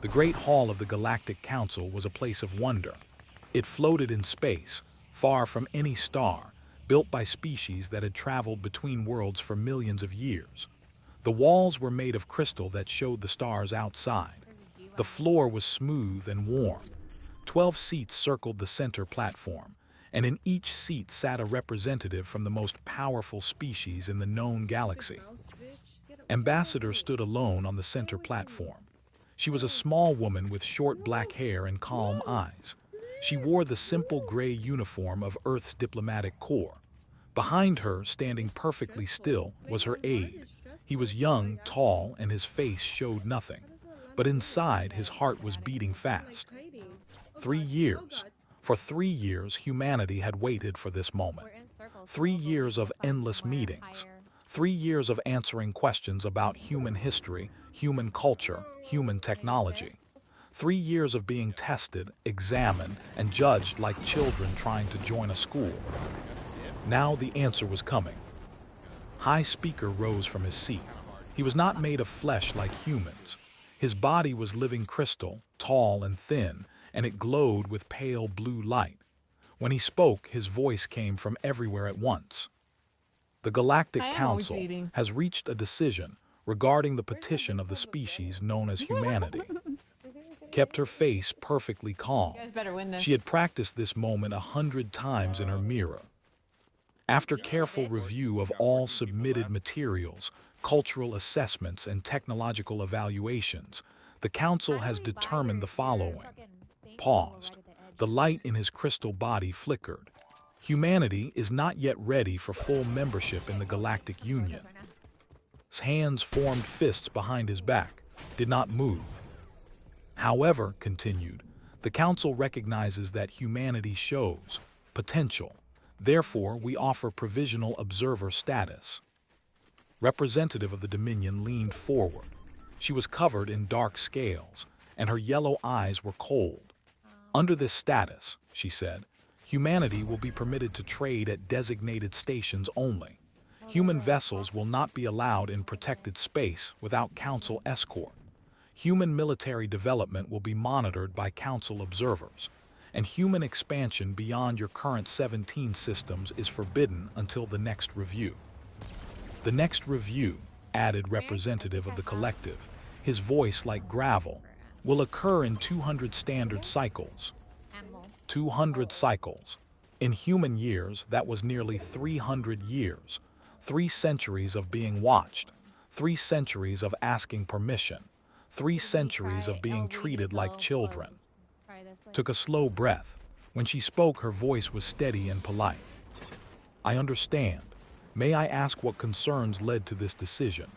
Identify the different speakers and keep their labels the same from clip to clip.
Speaker 1: The Great Hall of the Galactic Council was a place of wonder. It floated in space, far from any star, built by species that had traveled between worlds for millions of years. The walls were made of crystal that showed the stars outside. The floor was smooth and warm. 12 seats circled the center platform, and in each seat sat a representative from the most powerful species in the known galaxy. Ambassador stood alone on the center platform. She was a small woman with short black hair and calm eyes. She wore the simple gray uniform of Earth's diplomatic corps. Behind her, standing perfectly still, was her aide. He was young, tall, and his face showed nothing. But inside, his heart was beating fast. 3 years. For 3 years, humanity had waited for this moment. 3 years of endless meetings. 3 years of answering questions about human history, human culture, human technology. 3 years of being tested, examined, and judged like children trying to join a school. Now the answer was coming. High Speaker rose from his seat. He was not made of flesh like humans. His body was living crystal, tall and thin, and it glowed with pale blue light. When he spoke, his voice came from everywhere at once. The Galactic Council has reached a decision regarding the petition of the species known as humanity. Kept her face perfectly calm. She had practiced this moment 100 times in her mirror. After careful review of all submitted materials, cultural assessments, and technological evaluations, the Council has determined the following. Paused. The light in his crystal body flickered. Humanity is not yet ready for full membership in the Galactic Union. His hands formed fists behind his back, did not move. However, continued, the Council recognizes that humanity shows potential. Therefore, we offer provisional observer status. Representative of the Dominion leaned forward. She was covered in dark scales, and her yellow eyes were cold. Under this status, she said, humanity will be permitted to trade at designated stations only. Human vessels will not be allowed in protected space without Council escort. Human military development will be monitored by Council observers, and human expansion beyond your current 17 systems is forbidden until the next review. The next review, added representative of the collective, his voice like gravel, will occur in 200 standard cycles. 200 cycles. In human years, that was nearly 300 years. 3 centuries of being watched. 3 centuries of asking permission. 3 centuries of being treated like children. Took a slow breath. When she spoke, her voice was steady and polite. I understand. May I ask what concerns led to this decision?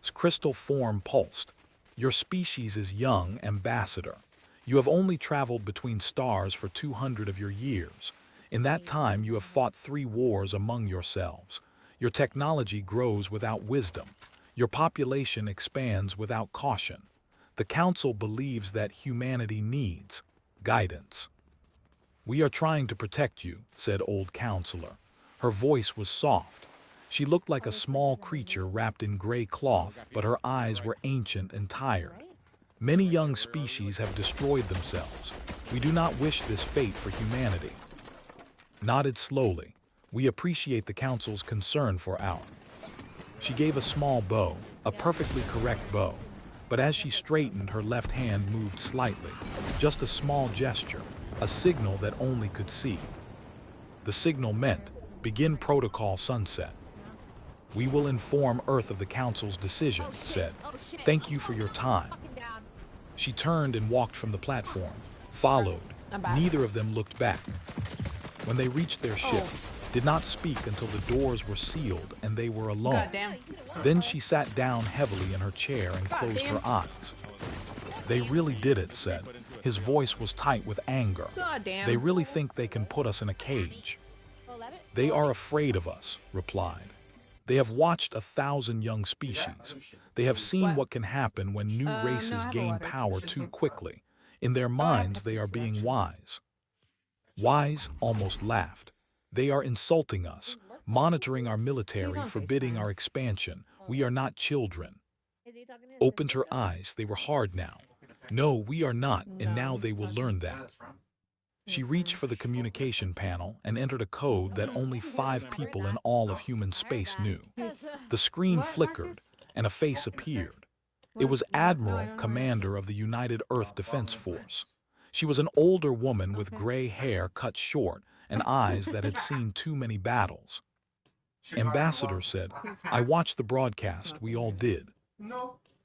Speaker 1: His crystal form pulsed. Your species is young, Ambassador. You have only traveled between stars for 200 of your years. In that time, you have fought 3 wars among yourselves. Your technology grows without wisdom. Your population expands without caution. The Council believes that humanity needs guidance. We are trying to protect you, said Old Counselor. Her voice was soft. She looked like a small creature wrapped in gray cloth, but her eyes were ancient and tired. Many young species have destroyed themselves. We do not wish this fate for humanity. Nodded slowly. We appreciate the Council's concern for our. She gave a small bow, a perfectly correct bow, but as she straightened, her left hand moved slightly. Just a small gesture, a signal that only could see. The signal meant, begin protocol sunset. We will inform Earth of the Council's decision, said. Thank you for your time. She turned and walked from the platform, followed. Neither of them looked back. When they reached their ship, did not speak until the doors were sealed and they were alone. Then she sat down heavily in her chair and closed her eyes. They really did it, said. His voice was tight with anger. They really think they can put us in a cage. They are afraid of us, replied. They have watched 1,000 young species. They have seen what can happen when new races gain power too quickly. In their minds, they are being wise. Wise almost laughed. They are insulting us, monitoring our military, forbidding our expansion. We are not children. Opened her eyes. They were hard now. No, we are not, and now
Speaker 2: No.
Speaker 1: they will learn that. She reached for the communication panel and entered a code that only 5 people in all of human space knew. The screen
Speaker 2: What,
Speaker 1: flickered,
Speaker 2: Marcus?
Speaker 1: and a face appeared. It
Speaker 2: What?
Speaker 1: was
Speaker 2: What? No, I
Speaker 1: Admiral,
Speaker 2: don't know what happened.
Speaker 1: commander of the United Earth Defense Force. She was an older woman with
Speaker 2: Okay.
Speaker 1: gray hair cut short and eyes that had seen too many battles. Ambassador said, "I watched the broadcast, we all did.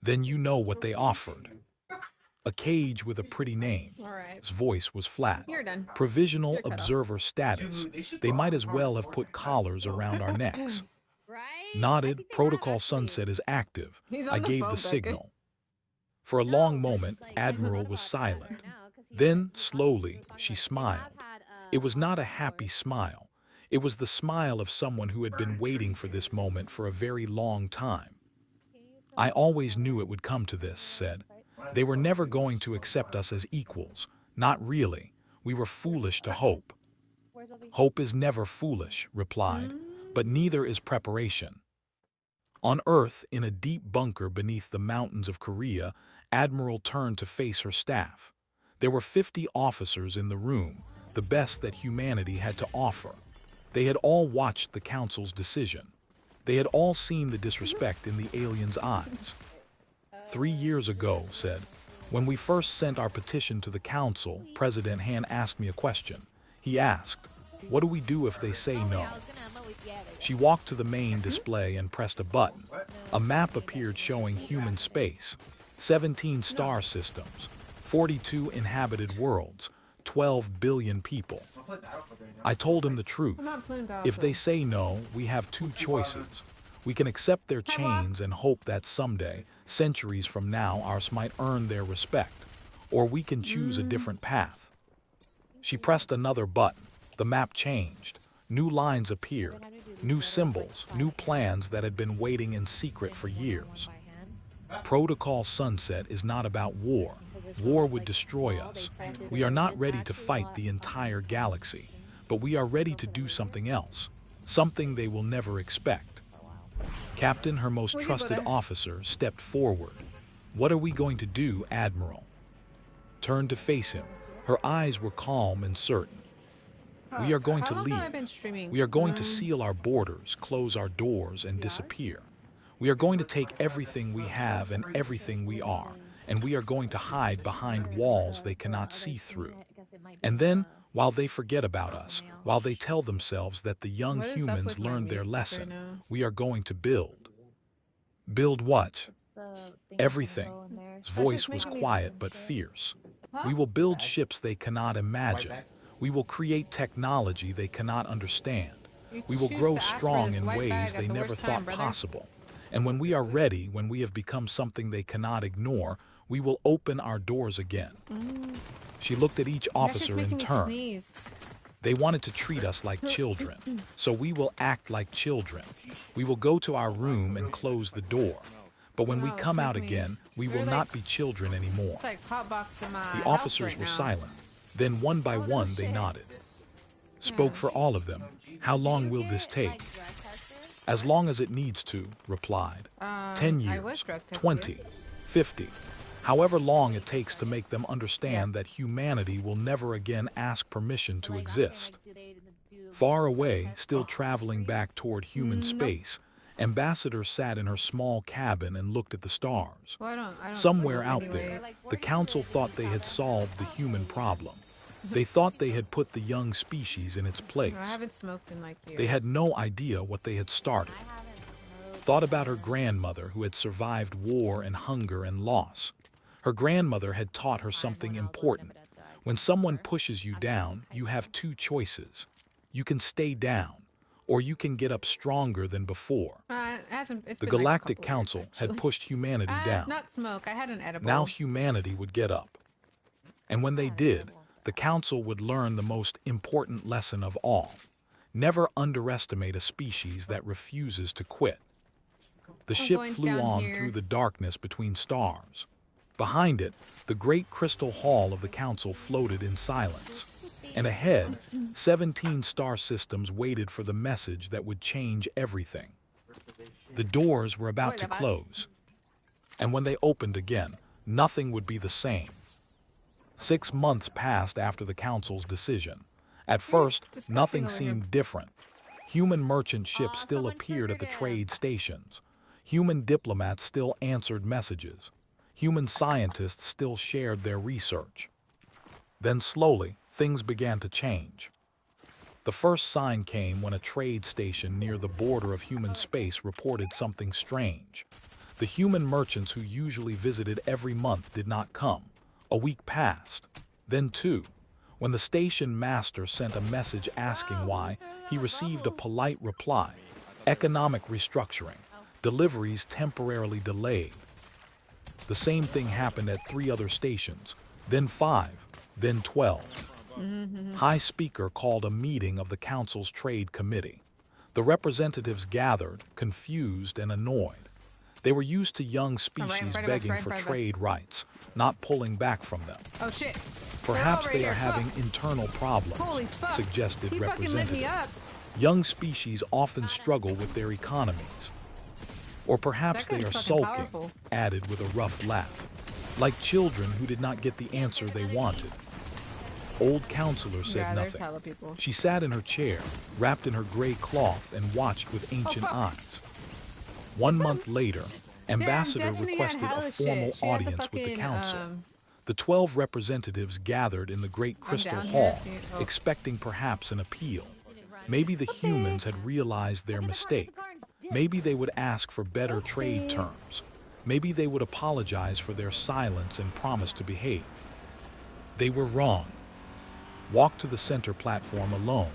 Speaker 1: Then you know what they offered. A cage with a pretty name."
Speaker 2: All right.
Speaker 1: His voice was flat.
Speaker 2: You're done.
Speaker 1: Provisional
Speaker 2: You're cut off.
Speaker 1: observer status. They might as well have put collars around our necks.
Speaker 3: Right? I
Speaker 1: Nodded,
Speaker 3: think they have
Speaker 1: protocol
Speaker 3: actually.
Speaker 1: sunset is active.
Speaker 2: He's
Speaker 1: I
Speaker 2: on the
Speaker 1: gave
Speaker 2: phone,
Speaker 1: the
Speaker 2: Becca.
Speaker 1: signal. For a
Speaker 3: No,
Speaker 1: long
Speaker 3: 'cause,
Speaker 1: moment,
Speaker 3: like, I
Speaker 1: Admiral
Speaker 3: thought
Speaker 1: was
Speaker 3: about that
Speaker 1: silent.
Speaker 3: right now, 'cause he
Speaker 1: Then,
Speaker 3: was
Speaker 1: slowly,
Speaker 3: talking
Speaker 1: she
Speaker 3: about it. They
Speaker 1: smiled.
Speaker 3: have had,
Speaker 1: It was not a
Speaker 3: officers
Speaker 1: happy
Speaker 3: before.
Speaker 1: smile. It was the smile of someone who had been waiting for this moment for a very long time.
Speaker 3: Can you put
Speaker 1: I
Speaker 3: like a
Speaker 1: always knew it would come to this, said. They were never going to accept us as equals. Not really. We were foolish to hope.
Speaker 3: Where's Bobby?
Speaker 1: Hope is never foolish, replied, but
Speaker 2: Mm.
Speaker 1: neither is preparation. On Earth, in a deep bunker beneath the mountains of Korea, Admiral turned to face her staff. There were 50 officers in the room, the best that humanity had to offer. They had all watched the Council's decision. They had all seen the disrespect in the aliens' eyes. 3 years ago, said, when we first sent our petition to the Council, President Han asked me a question. He asked, "What do we do if they say
Speaker 3: Oh, wait,
Speaker 1: no?"
Speaker 3: I was gonna, but yeah, they
Speaker 1: She walked to the main display and pressed a button. A map appeared showing human space, 17 star systems, 42 inhabited worlds, 12 billion people. I told him the truth.
Speaker 2: I'm not playing
Speaker 1: If they
Speaker 2: Battlefield.
Speaker 1: say no, we have two choices. We can accept their
Speaker 2: Hi, Bob.
Speaker 1: chains and hope that someday, centuries from now, ours might earn their respect. Or we can choose a different path. She pressed another button. The map changed. New lines appeared. New symbols, new plans that had been waiting in secret for years. Protocol Sunset is not about war. War would destroy us. We are not ready to fight the entire galaxy, but we are ready to do something else, something they will never expect. Captain, her most
Speaker 2: We can go
Speaker 1: trusted
Speaker 2: there.
Speaker 1: officer, stepped forward. "What are we going to do, Admiral?" Turned to face him. Her eyes were calm and certain. "We are going to
Speaker 2: How long have I
Speaker 1: leave.
Speaker 2: been streaming?
Speaker 1: We are going to seal our borders, close our doors, and disappear. We are going to take everything we have and everything we are, and we are going to hide behind walls they cannot see through. And then, while they forget about us, while they tell themselves that the young
Speaker 2: What is up
Speaker 1: humans
Speaker 2: with my
Speaker 1: learned their
Speaker 2: music
Speaker 1: lesson,
Speaker 2: right now?
Speaker 1: we are going to build." Build what? Everything. His voice was
Speaker 2: making me
Speaker 1: quiet but fierce.
Speaker 2: Huh?
Speaker 1: "We will build ships they cannot imagine. We will create technology they cannot understand.
Speaker 2: You
Speaker 1: We will
Speaker 2: choose
Speaker 1: grow
Speaker 2: to ask for
Speaker 1: strong
Speaker 2: this
Speaker 1: in
Speaker 2: white
Speaker 1: ways
Speaker 2: bag
Speaker 1: they
Speaker 2: at the
Speaker 1: never
Speaker 2: worst
Speaker 1: thought
Speaker 2: time, brother.
Speaker 1: possible. And when we are ready, when we have become something they cannot ignore, we will open our doors again." She looked at each
Speaker 2: That shit's
Speaker 1: officer
Speaker 2: making
Speaker 1: in
Speaker 2: me
Speaker 1: turn.
Speaker 2: sneeze.
Speaker 1: "They wanted to treat us like children, so we will act like children. We will go to our room and close the door. But when we
Speaker 2: Wow, it's
Speaker 1: come out
Speaker 2: making me-
Speaker 1: again, we
Speaker 2: They're
Speaker 1: will
Speaker 2: like-
Speaker 1: not be children anymore."
Speaker 2: It's like hotboxing my
Speaker 1: The
Speaker 2: house
Speaker 1: officers
Speaker 2: right
Speaker 1: were
Speaker 2: now.
Speaker 1: silent. Then one by
Speaker 3: Oh, no
Speaker 1: one they
Speaker 3: shit.
Speaker 1: nodded. Spoke for all of them. "How long will this take?" "As long as it needs to," replied. 10
Speaker 2: I was
Speaker 1: years,
Speaker 2: drug tested.
Speaker 1: 20, 50. However long it takes to make them understand that humanity will never again ask permission to exist. Far away, still traveling back toward human space, Ambassador sat in her small cabin and looked at the stars.
Speaker 2: Well, I don't
Speaker 1: Somewhere
Speaker 2: smoke
Speaker 1: out there,
Speaker 2: anyways.
Speaker 1: the Council thought they had solved the human problem. They thought they had put the young species in its place.
Speaker 2: I haven't smoked in like years.
Speaker 1: They had no idea what they had started. Thought about her grandmother who had survived war and hunger and loss. Her grandmother had taught her something important. When someone pushes you down, you have two choices. You can stay down, or you can get up stronger than before.
Speaker 2: It hasn't, it's
Speaker 1: The
Speaker 2: been like a
Speaker 1: Galactic
Speaker 2: couple years,
Speaker 1: Council
Speaker 2: actually.
Speaker 1: had pushed humanity down.
Speaker 2: Not smoke. I had an edible.
Speaker 1: Now humanity would get up. And when they did, the Council would learn the most important lesson of all. Never underestimate a species that refuses to quit. The ship
Speaker 2: going
Speaker 1: flew
Speaker 2: down
Speaker 1: on
Speaker 2: here.
Speaker 1: through the darkness between stars. Behind it, the great crystal hall of the Council floated in silence. And ahead, 17 star systems waited for the message that would change everything. The doors were about to close. And when they opened again, nothing would be the same. 6 months passed after the council's decision. At first,
Speaker 2: disgusting
Speaker 1: nothing
Speaker 2: over here.
Speaker 1: seemed different. Human merchant ships
Speaker 3: Aw,
Speaker 1: still
Speaker 3: someone
Speaker 1: appeared at the
Speaker 3: triggered him.
Speaker 1: trade stations. Human diplomats still answered messages. Human scientists still shared their research. Then slowly, things began to change. The first sign came when a trade station near the border of human space reported something strange. The human merchants who usually visited every month did not come. A week passed. Then 2. When the station master sent a message asking why, he received a polite reply. Economic restructuring. Deliveries temporarily delayed. The same thing happened at 3 other stations, then 5, then 12. High Speaker called a meeting of the council's trade committee. The representatives gathered, confused and annoyed. They were used to young species
Speaker 2: front of us,
Speaker 1: begging
Speaker 2: right in
Speaker 1: for
Speaker 2: front of us.
Speaker 1: trade rights, not pulling back from them.
Speaker 2: Oh shit.
Speaker 1: Perhaps
Speaker 2: They're all
Speaker 1: they
Speaker 2: right
Speaker 1: are
Speaker 2: here.
Speaker 1: having
Speaker 2: Fuck.
Speaker 1: internal problems,
Speaker 2: Holy fuck.
Speaker 1: suggested
Speaker 2: He fucking lit me
Speaker 1: representative.
Speaker 2: up.
Speaker 1: Young species often struggle with their economies. Or perhaps
Speaker 2: That
Speaker 1: they
Speaker 2: gun's
Speaker 1: are
Speaker 2: fucking
Speaker 1: sulking,
Speaker 2: powerful.
Speaker 1: added with a rough laugh. Like children who did not get the answer they wanted. Old counselor said
Speaker 2: Yeah, there's
Speaker 1: nothing.
Speaker 2: hella people.
Speaker 1: She sat in her chair, wrapped in her gray cloth, and watched with ancient
Speaker 2: fuck.
Speaker 1: eyes. 1 month later, Ambassador
Speaker 2: Destiny had
Speaker 1: requested a
Speaker 2: hella
Speaker 1: formal
Speaker 2: shit. She had the
Speaker 1: audience with the
Speaker 2: fucking,
Speaker 1: council. The 12 representatives gathered in the great crystal
Speaker 2: down here
Speaker 1: hall,
Speaker 2: if you- oh.
Speaker 1: expecting perhaps an appeal. Maybe the humans had realized their mistake. Maybe they would ask for better trade
Speaker 2: Oopsie.
Speaker 1: terms. Maybe they would apologize for their silence and promise to behave. They were wrong. Walked to the center platform alone.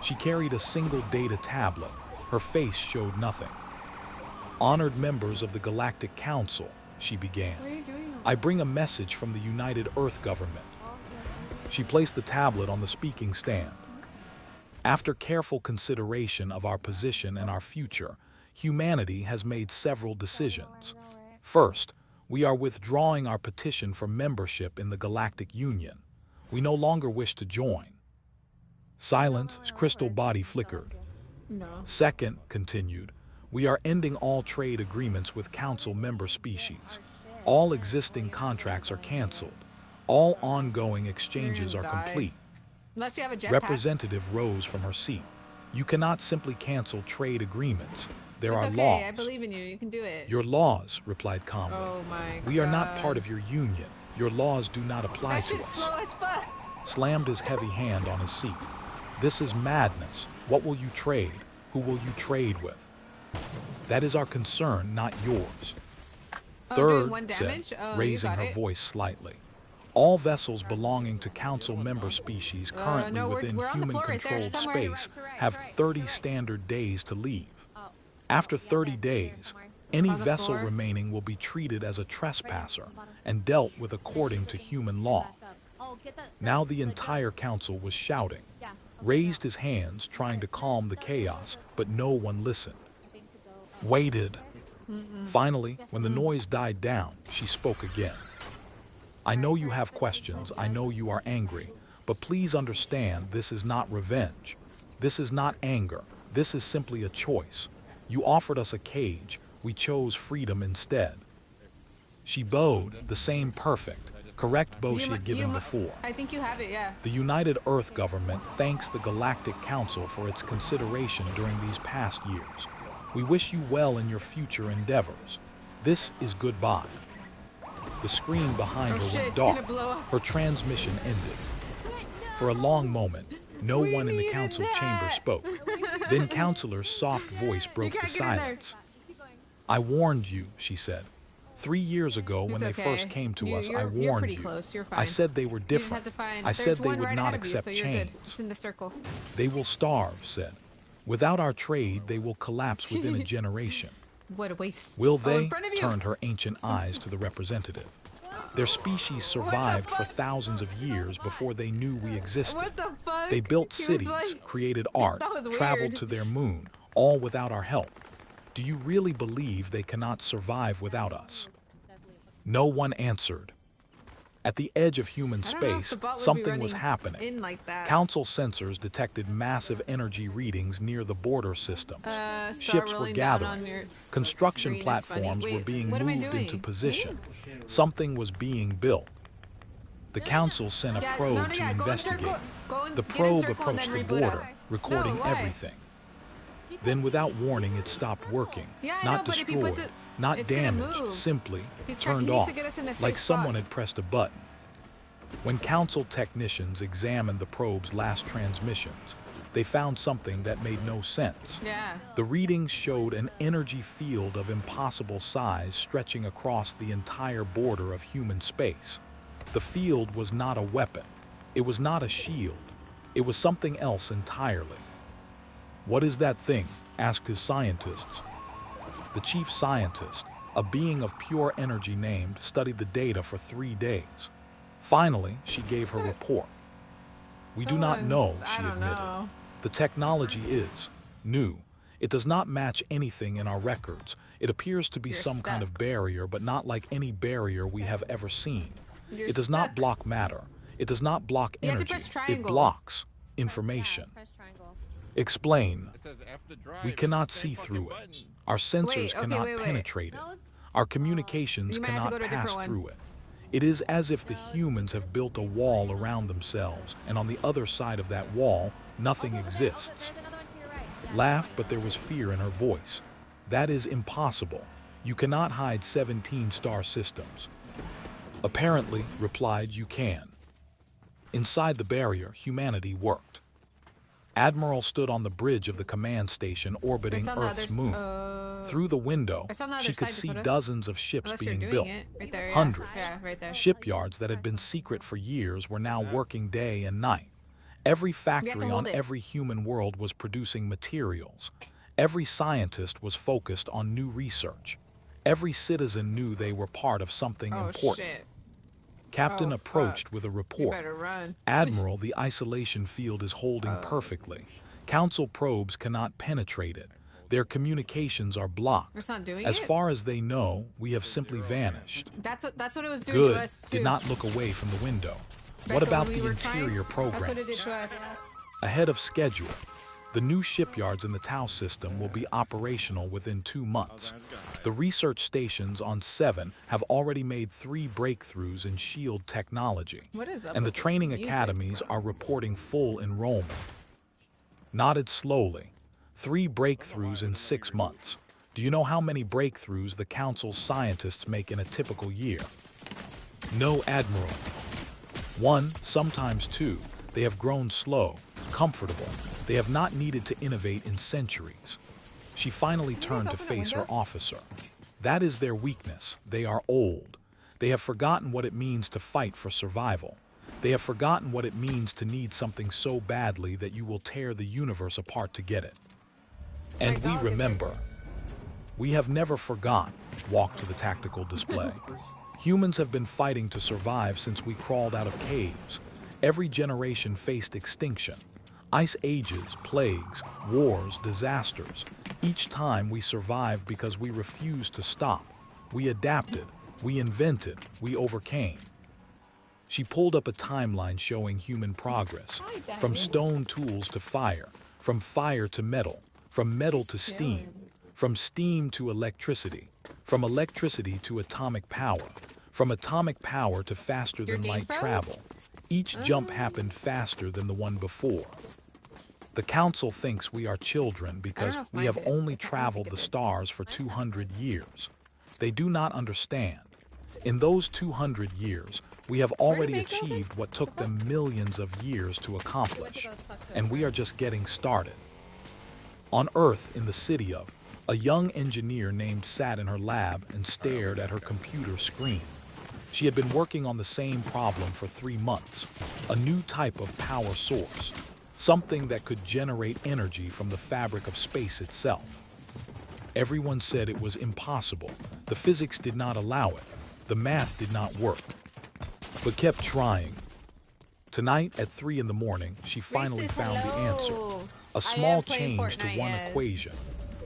Speaker 1: She carried a single data tablet. Her face showed nothing. Honored members of the Galactic Council, she began.
Speaker 2: What are you doing?
Speaker 1: I bring a message from the United Earth government. She placed the tablet on the speaking stand. After careful consideration of our position and our future, humanity has made several decisions. First, we are withdrawing our petition for membership in the Galactic Union. We no longer wish to join. Silence, crystal body flickered.
Speaker 2: No.
Speaker 1: Second, continued, we are ending all trade agreements with Council member species. All existing contracts are canceled. All ongoing exchanges are
Speaker 2: You're gonna die.
Speaker 1: complete.
Speaker 2: Unless you have a jetpack.
Speaker 1: Representative rose from her seat. You cannot simply cancel trade agreements. There
Speaker 2: It's
Speaker 1: are
Speaker 2: okay.
Speaker 1: laws.
Speaker 2: I believe in you. You can do it.
Speaker 1: Your laws, replied calmly.
Speaker 2: Oh my god.
Speaker 1: We are not part of your union. Your laws do not apply
Speaker 2: That
Speaker 1: to
Speaker 2: shit's
Speaker 1: us.
Speaker 2: slow as fuck.
Speaker 1: Slammed his heavy hand on his seat. This is madness. What will you trade? Who will you trade with? That is our concern, not yours.
Speaker 2: Oh, doing
Speaker 1: Third,
Speaker 2: one
Speaker 1: said,
Speaker 2: damage? Oh, you
Speaker 1: raising
Speaker 2: got
Speaker 1: her
Speaker 2: it.
Speaker 1: voice slightly. All vessels belonging to Council member species currently
Speaker 2: no, we're
Speaker 1: within
Speaker 2: on the floor right there,
Speaker 1: human-controlled
Speaker 2: somewhere.
Speaker 1: space
Speaker 3: To right,
Speaker 1: have
Speaker 3: to right,
Speaker 1: 30
Speaker 3: to right.
Speaker 1: standard days to leave.
Speaker 3: Oh.
Speaker 1: After
Speaker 3: Yeah,
Speaker 1: 30
Speaker 3: that's here
Speaker 1: days,
Speaker 3: somewhere.
Speaker 1: any
Speaker 2: On the
Speaker 1: vessel
Speaker 2: floor?
Speaker 1: remaining will be treated as a trespasser
Speaker 3: on the bottom.
Speaker 1: and dealt with according to human law.
Speaker 3: Back up. Oh, get that-
Speaker 1: Now
Speaker 3: that-
Speaker 1: the
Speaker 3: jump.
Speaker 1: entire council was shouting,
Speaker 3: Yeah, okay,
Speaker 1: raised
Speaker 3: now.
Speaker 1: his hands trying to calm the chaos, but no one listened.
Speaker 3: I think to go up.
Speaker 1: Waited. Finally, when the noise died down, she spoke again. I know you have questions, I know you are angry, but please understand this is not revenge. This is not anger. This is simply a choice. You offered us a cage, we chose freedom instead. She bowed, the same perfect, correct bow she had given before.
Speaker 2: I think you have it, yeah.
Speaker 1: The United Earth government thanks the Galactic Council for its consideration during these past years. We wish you well in your future endeavors. This is goodbye. The screen behind
Speaker 2: Oh
Speaker 1: her
Speaker 2: shit,
Speaker 1: went
Speaker 2: it's gonna
Speaker 1: dark.
Speaker 2: blow up.
Speaker 1: Her transmission ended. For a long moment, no
Speaker 2: We
Speaker 1: one in the
Speaker 2: needed
Speaker 1: council chamber
Speaker 2: that.
Speaker 1: spoke. Then Counselor's soft voice broke the
Speaker 2: can't get in there.
Speaker 1: silence. I warned you, she said. 3 years ago, when
Speaker 2: It's
Speaker 1: they
Speaker 2: okay.
Speaker 1: first came to us, I
Speaker 2: You're
Speaker 1: warned
Speaker 2: pretty
Speaker 1: you.
Speaker 2: close. You're
Speaker 1: I
Speaker 2: fine.
Speaker 1: said they were
Speaker 2: You just
Speaker 1: different.
Speaker 2: have to find.
Speaker 1: I
Speaker 2: There's
Speaker 1: said they
Speaker 2: one
Speaker 1: would
Speaker 2: right
Speaker 1: not
Speaker 2: ahead of you,
Speaker 1: accept
Speaker 2: so you're
Speaker 1: change.
Speaker 2: good. It's in the circle.
Speaker 1: They will starve, said. Without our trade, they will collapse within a generation.
Speaker 2: What a waste.
Speaker 1: Will
Speaker 2: Oh,
Speaker 1: they?
Speaker 2: in front of you.
Speaker 1: Turned her ancient eyes to the representative. Their species survived for thousands of years before they knew we existed.
Speaker 2: What the fuck?
Speaker 1: They built
Speaker 2: He was
Speaker 1: cities,
Speaker 2: like-
Speaker 1: created art,
Speaker 2: That was
Speaker 1: traveled
Speaker 2: weird.
Speaker 1: to their moon, all without our help. Do you really believe they cannot survive without us? No one answered. At the edge of human
Speaker 2: I don't know if
Speaker 1: space,
Speaker 2: the bot would be
Speaker 1: something was
Speaker 2: running
Speaker 1: happening.
Speaker 2: in like that.
Speaker 1: Council sensors detected massive energy readings near the border systems.
Speaker 2: Start
Speaker 1: Ships were
Speaker 2: rolling down on
Speaker 1: gathering.
Speaker 2: your
Speaker 1: Construction
Speaker 2: screen is funny.
Speaker 1: platforms were
Speaker 2: Wait,
Speaker 1: being
Speaker 2: what am I
Speaker 1: moved into
Speaker 2: doing?
Speaker 1: position.
Speaker 2: Me?
Speaker 1: Something was being built. The council sent a
Speaker 2: Yeah,
Speaker 1: probe to
Speaker 2: go in
Speaker 1: investigate.
Speaker 2: circle. Go in,
Speaker 1: The
Speaker 2: get in
Speaker 1: probe
Speaker 2: circle and then
Speaker 1: approached the
Speaker 2: reboot
Speaker 1: border,
Speaker 2: us.
Speaker 1: recording
Speaker 2: No, why?
Speaker 1: everything. Then, without warning, it stopped working.
Speaker 2: Yeah, I know,
Speaker 1: Not
Speaker 2: but if he puts
Speaker 1: destroyed,
Speaker 2: it,
Speaker 1: not
Speaker 2: it's gonna
Speaker 1: damaged,
Speaker 2: move.
Speaker 1: simply
Speaker 2: He
Speaker 1: turned
Speaker 2: needs
Speaker 1: off,
Speaker 2: to get us in a safe
Speaker 1: like someone
Speaker 2: spot.
Speaker 1: had pressed a button. When council technicians examined the probe's last transmissions, they found something that made no sense.
Speaker 2: Yeah.
Speaker 1: The readings showed an energy field of impossible size stretching across the entire border of human space. The field was not a weapon. It was not a shield. It was something else entirely. "What is that thing?" asked his scientists. The chief scientist, a being of pure energy named, studied the data for 3 days. Finally, she gave her report. "We do not know," she admitted.
Speaker 2: Know.
Speaker 1: "The technology is new. It does not match anything in our records. It appears to be
Speaker 2: You're
Speaker 1: some kind of
Speaker 2: stuck.
Speaker 1: barrier, but not like any barrier we have ever seen.
Speaker 2: You're
Speaker 1: It does not
Speaker 2: stuck.
Speaker 1: block matter. It does not block
Speaker 2: You have to
Speaker 1: energy.
Speaker 2: press
Speaker 1: It
Speaker 2: triangle.
Speaker 1: blocks information."
Speaker 3: Press triangle.
Speaker 1: Explain.
Speaker 4: It says F to drive.
Speaker 1: "We
Speaker 4: It's
Speaker 1: cannot
Speaker 4: the same
Speaker 1: see
Speaker 4: fucking
Speaker 1: through it.
Speaker 4: button.
Speaker 1: Our sensors
Speaker 2: Wait, okay,
Speaker 1: cannot
Speaker 2: wait.
Speaker 1: penetrate it.
Speaker 3: No, it's
Speaker 1: Our communications
Speaker 2: You might have to
Speaker 1: cannot
Speaker 2: go to a different
Speaker 1: pass
Speaker 2: one.
Speaker 1: through it. It is as if the humans have built a wall around themselves, and on the other side of that wall, nothing exists."
Speaker 3: There's another one to your right. Yeah.
Speaker 1: Laughed, but there was fear in her voice. "That is impossible. You cannot hide 17 star systems." "Apparently," replied, "you can." Inside the barrier, humanity worked. Admiral stood on the bridge of the command station orbiting
Speaker 2: It's on the
Speaker 1: Earth's
Speaker 2: other
Speaker 1: moon. Through the window,
Speaker 2: It's on the
Speaker 1: she
Speaker 2: other
Speaker 1: could
Speaker 2: side,
Speaker 1: see
Speaker 2: Dakota.
Speaker 1: dozens of ships
Speaker 2: Unless you're
Speaker 1: being
Speaker 2: doing
Speaker 1: built.
Speaker 2: it right there. Yeah.
Speaker 1: Hundreds.
Speaker 2: Yeah, right there.
Speaker 1: Shipyards that had been secret for years were now working day and night. Every factory on
Speaker 2: hold it.
Speaker 1: every human world was producing materials. Every scientist was focused on new research. Every citizen knew they were part of something
Speaker 2: Oh
Speaker 1: important.
Speaker 2: shit.
Speaker 1: Captain
Speaker 2: Oh,
Speaker 1: approached
Speaker 2: fuck.
Speaker 1: with a
Speaker 2: You
Speaker 1: report.
Speaker 2: better run.
Speaker 1: "Admiral, the isolation field is holding perfectly. Council probes cannot penetrate it. Their communications are blocked.
Speaker 2: It's not doing
Speaker 1: As
Speaker 2: it?
Speaker 1: far as they know, we have simply vanished."
Speaker 2: That's what it was doing to
Speaker 1: Good.
Speaker 2: us too.
Speaker 1: Did not look away from the window.
Speaker 2: Back
Speaker 1: What
Speaker 2: to when
Speaker 1: about
Speaker 2: we
Speaker 1: the
Speaker 2: were trying?
Speaker 1: interior
Speaker 2: That's what it did
Speaker 1: programs?
Speaker 2: to us.
Speaker 1: Ahead of schedule, the new shipyards in the Tau system will be operational within 2 months. The research stations on 7 have already made 3 breakthroughs in shield technology,
Speaker 2: What is up
Speaker 1: and the
Speaker 2: with this
Speaker 1: training
Speaker 2: music,
Speaker 1: academies
Speaker 2: bro?
Speaker 1: are reporting full enrollment. Nodded slowly. 3 breakthroughs in 6 months. Do you know how many breakthroughs the Council's scientists make in a typical year? No, Admiral. 1, sometimes 2. They have grown slow, comfortable. They have not needed to innovate in centuries. She finally turned to
Speaker 2: open the
Speaker 1: face her
Speaker 2: window?
Speaker 1: officer. That is their weakness. They are old. They have forgotten what it means to fight for survival. They have forgotten what it means to need something so badly that you will tear the universe apart to get it. And we remember. We have never forgotten. Walk to the tactical display. Humans have been fighting to survive since we crawled out of caves. Every generation faced extinction. Ice ages, plagues, wars, disasters. Each time we survived because we refused to stop. We adapted, we invented, we overcame. She pulled up a timeline showing human progress. From stone tools to fire, from fire to metal, from metal to steam, from steam to electricity, from electricity to atomic power, from atomic power to faster
Speaker 2: Your
Speaker 1: than
Speaker 2: game
Speaker 1: light
Speaker 2: froze?
Speaker 1: travel. Each jump happened faster than the one before. The Council thinks we are children because
Speaker 2: know if
Speaker 1: we
Speaker 2: mine
Speaker 1: have
Speaker 2: did.
Speaker 1: only
Speaker 2: I don't think
Speaker 1: traveled
Speaker 2: it
Speaker 1: the
Speaker 2: did.
Speaker 1: stars for 200 years. They do not understand. In those 200 years, we have already
Speaker 2: make open?
Speaker 1: achieved what took them millions of years to accomplish, and we are just getting started. On Earth, in the city of, a young engineer named sat in her lab and stared at her computer screen. She had been working on the same problem for 3 months, a new type of power source, something that could generate energy from the fabric of space itself. Everyone said it was impossible. The physics did not allow it. The math did not work, but kept trying. Tonight at 3 in the morning, she finally
Speaker 2: Racist,
Speaker 1: found the answer.
Speaker 2: hello.
Speaker 1: A
Speaker 2: I
Speaker 1: small
Speaker 2: am playing
Speaker 1: change to
Speaker 2: Fortnite,
Speaker 1: one
Speaker 2: yes.
Speaker 1: equation,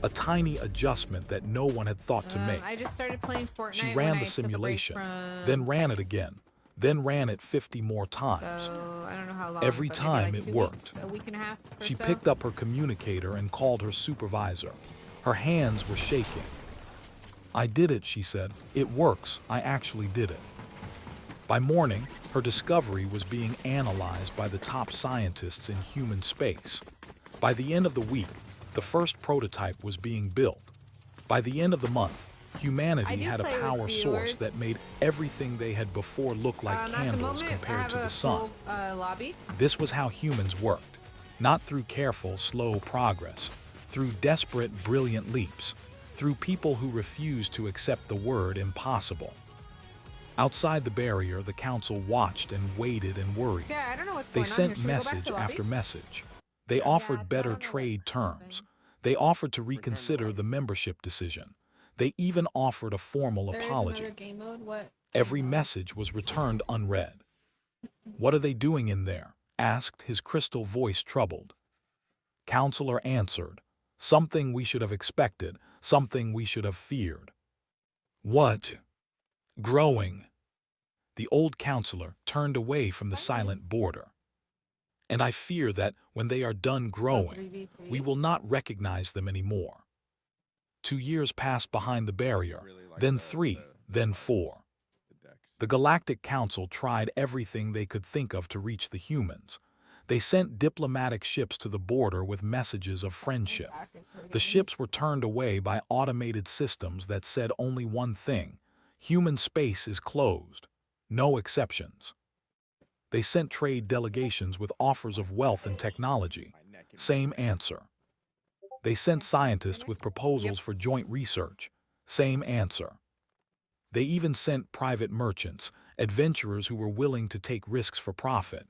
Speaker 1: a tiny adjustment that no one had thought to make.
Speaker 2: I just started playing Fortnite
Speaker 1: She
Speaker 2: when
Speaker 1: ran
Speaker 2: I
Speaker 1: the
Speaker 2: took a break
Speaker 1: simulation,
Speaker 2: from
Speaker 1: then ran it again, then ran it 50 more times.
Speaker 2: So I don't know how long.
Speaker 1: Every
Speaker 2: but
Speaker 1: time
Speaker 2: maybe
Speaker 1: it
Speaker 2: like 2
Speaker 1: worked.
Speaker 2: weeks, a week and a half or
Speaker 1: She
Speaker 2: so.
Speaker 1: picked up her communicator and called her supervisor. Her hands were shaking. "I did it," she said. "It works. I actually did it." By morning, her discovery was being analyzed by the top scientists in human space. By the end of the week, the first prototype was being built. By the end of the month, humanity had a
Speaker 2: play with
Speaker 1: power source
Speaker 2: viewers.
Speaker 1: that made everything they had before look like
Speaker 2: At the
Speaker 1: candles
Speaker 2: moment, I
Speaker 1: compared
Speaker 2: have
Speaker 1: to
Speaker 2: a
Speaker 1: the sun.
Speaker 2: full lobby.
Speaker 1: This was how humans worked, not through careful, slow progress, through desperate, brilliant leaps, through people who refused to accept the word impossible. Outside the barrier, the council watched and waited and worried.
Speaker 2: Yeah, I don't know what's
Speaker 1: They
Speaker 2: going on here.
Speaker 1: sent
Speaker 2: Should we go back
Speaker 1: message
Speaker 2: to lobby?
Speaker 1: after message. They
Speaker 3: I
Speaker 1: offered
Speaker 3: don't
Speaker 1: better
Speaker 3: know what
Speaker 1: trade terms.
Speaker 3: happened.
Speaker 1: They offered to reconsider the membership decision. They even offered a formal
Speaker 2: There is another
Speaker 1: apology.
Speaker 2: game mode. What?
Speaker 1: Every message was returned unread. "What are they doing in there?" asked, his crystal voice troubled. Counselor answered, "Something we should have expected, something we should have feared." "What?" "Growing." The old counselor turned away from the silent border. "And I fear that when they are done growing,
Speaker 2: 3v3?
Speaker 1: we will not recognize them anymore." 2 years passed behind the barrier, then 3, then 4. The Galactic Council tried everything they could think of to reach the humans. They sent diplomatic ships to the border with messages of friendship. The ships were turned away by automated systems that said only one thing: human space is closed. No exceptions. They sent trade delegations with offers of wealth and technology. Same answer. They sent scientists with proposals for joint research. Same answer. They even sent private merchants, adventurers who were willing to take risks for profit.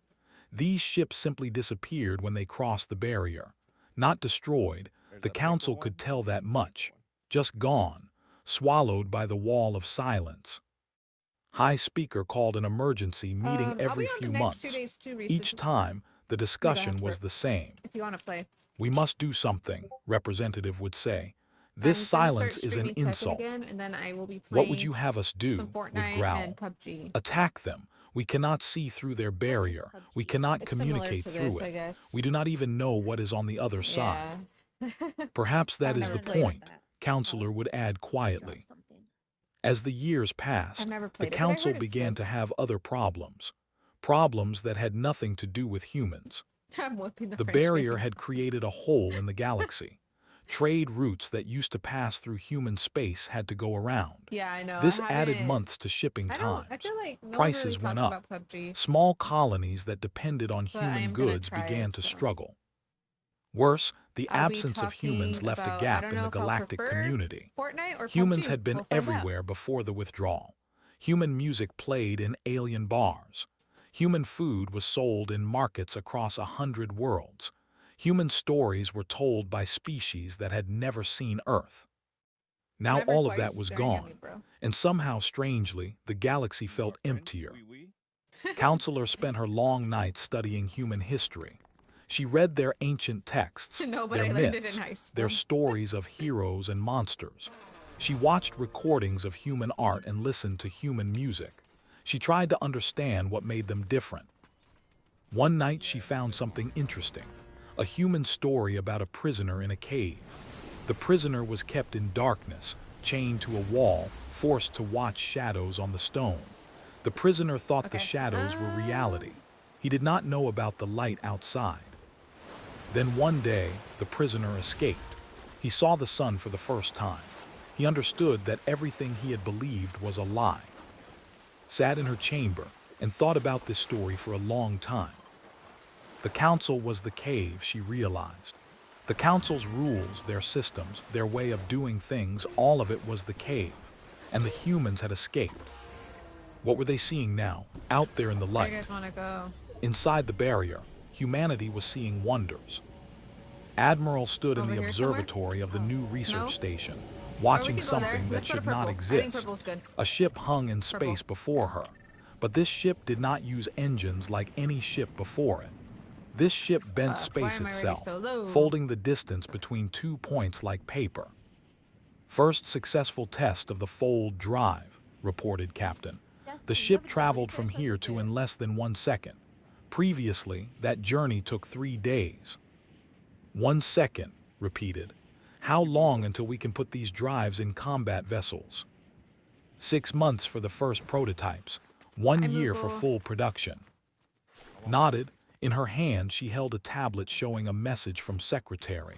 Speaker 1: These ships simply disappeared when they crossed the barrier. Not destroyed, the council could tell that much. Just gone, swallowed by the wall of silence. High Speaker called an emergency meeting
Speaker 2: I'll
Speaker 1: every
Speaker 2: be on the
Speaker 1: few
Speaker 2: next 2
Speaker 1: months.
Speaker 2: days too, Reese.
Speaker 1: Each time, the discussion was
Speaker 2: work.
Speaker 1: the same.
Speaker 2: If you want to play.
Speaker 1: "We must do something," representative would say. "This
Speaker 2: I'm gonna start
Speaker 1: silence is an
Speaker 2: streaming Tekken
Speaker 1: insult."
Speaker 2: again, and then I will be
Speaker 1: "What would you
Speaker 2: playing
Speaker 1: have us do?"
Speaker 2: some
Speaker 1: would
Speaker 2: Fortnite
Speaker 1: growl.
Speaker 2: and PUBG.
Speaker 1: "Attack them. We cannot see through their barrier. We cannot
Speaker 2: It's similar
Speaker 1: communicate
Speaker 2: to
Speaker 1: through
Speaker 2: this, I
Speaker 1: it.
Speaker 2: guess.
Speaker 1: We do not even know what is on the other side."
Speaker 2: Yeah.
Speaker 1: Perhaps that
Speaker 2: I've
Speaker 1: is
Speaker 2: never
Speaker 1: the
Speaker 2: played it.
Speaker 1: point, Counselor would add quietly.
Speaker 3: Something.
Speaker 1: As the years
Speaker 2: I've
Speaker 1: passed,
Speaker 2: never
Speaker 1: the
Speaker 2: played it, but I
Speaker 1: council
Speaker 2: heard it's
Speaker 1: began
Speaker 2: good.
Speaker 1: to have other problems. Problems that had nothing to do with humans.
Speaker 2: I'm whipping the
Speaker 1: The
Speaker 2: French
Speaker 1: barrier
Speaker 2: maid.
Speaker 1: had created a hole in the galaxy. Trade routes that used to pass through human space had to go around.
Speaker 2: Yeah, I know.
Speaker 1: This
Speaker 2: I
Speaker 1: added
Speaker 2: haven't.
Speaker 1: months to shipping
Speaker 2: I
Speaker 1: times.
Speaker 2: feel like no one really
Speaker 1: Prices went
Speaker 2: talks
Speaker 1: up.
Speaker 2: about PUBG,
Speaker 1: Small colonies that depended on
Speaker 2: but I
Speaker 1: human
Speaker 2: am gonna
Speaker 1: goods
Speaker 2: try
Speaker 1: began
Speaker 2: it.
Speaker 1: to
Speaker 2: So
Speaker 1: struggle. Worse, the
Speaker 2: I'll be
Speaker 1: absence of humans
Speaker 2: talking
Speaker 1: left a
Speaker 2: about. I
Speaker 1: gap
Speaker 2: don't
Speaker 1: in
Speaker 2: know
Speaker 1: the
Speaker 2: if I'll
Speaker 1: galactic
Speaker 2: prefer
Speaker 1: community.
Speaker 2: Fortnite or
Speaker 1: Humans
Speaker 2: PUBG.
Speaker 1: had been
Speaker 2: We'll find out.
Speaker 1: everywhere before the withdrawal. Human music played in alien bars. Human food was sold in markets across 100 worlds. Human stories were told by species that had never seen Earth. Now
Speaker 2: Whenever
Speaker 1: all of
Speaker 2: why are you
Speaker 1: that was
Speaker 2: staring at me,
Speaker 1: gone,
Speaker 2: bro?
Speaker 1: and somehow, strangely, the galaxy felt emptier. Counselor spent her long nights studying human history. She read their ancient texts,
Speaker 2: No, but
Speaker 1: their
Speaker 2: I learned it in
Speaker 1: myths,
Speaker 2: high school.
Speaker 1: their stories of heroes and monsters. She watched recordings of human art and listened to human music. She tried to understand what made them different. One night she found something interesting, a human story about a prisoner in a cave. The prisoner was kept in darkness, chained to a wall, forced to watch shadows on the stone. The prisoner thought the
Speaker 2: Okay.
Speaker 1: shadows were reality. He did not know about the light outside. Then one day, the prisoner escaped. He saw the sun for the first time. He understood that everything he had believed was a lie. Sat in her chamber and thought about this story for a long time. The council was the cave, she realized. The council's rules, their systems, their way of doing things, all of it was the cave. And the humans had escaped. What were they seeing now, out there in the
Speaker 2: Where
Speaker 1: light?
Speaker 2: do you guys want to go?
Speaker 1: Inside the barrier, humanity was seeing wonders. Admiral stood in
Speaker 2: Over
Speaker 1: the
Speaker 2: here somewhere?
Speaker 1: observatory of the new research
Speaker 2: No?
Speaker 1: station,
Speaker 2: Or we
Speaker 1: watching
Speaker 2: could go there.
Speaker 1: something that
Speaker 2: Let's go to
Speaker 1: should not
Speaker 2: purple. I think
Speaker 1: exist.
Speaker 2: purple's good.
Speaker 1: A ship hung in
Speaker 2: Purple.
Speaker 1: space before her, but this ship did not use engines like any ship before it. This ship bent
Speaker 2: Why
Speaker 1: space
Speaker 2: am I already
Speaker 1: itself,
Speaker 2: so low?
Speaker 1: folding the distance between 2 points like paper. "First successful test of the fold drive," reported Captain.
Speaker 3: That's
Speaker 1: The ship traveled from here to in less than 1 second. Previously, that journey took 3 days. 1 second, repeated. How long until we can put these drives in combat vessels? 6 months for the first prototypes, 1 year for full production. Nodded. In her hand, she held a tablet showing a message from Secretary.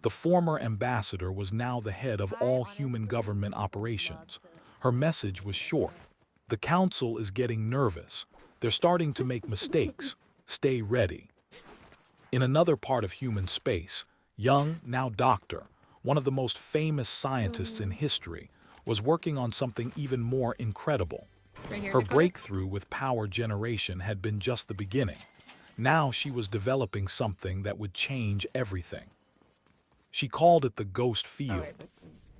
Speaker 1: The former ambassador was now the head of all human government operations. Her message was short. The council is getting nervous. They're starting to make mistakes. Stay ready. In another part of human space, young, now doctor, one of the most famous scientists in history, was working on something even more incredible.
Speaker 2: Right here,
Speaker 1: Her
Speaker 2: Dakota.
Speaker 1: breakthrough with power generation had been just the beginning. Now she was developing something that would change everything. She called it the ghost
Speaker 2: Oh,
Speaker 1: field.
Speaker 2: wait,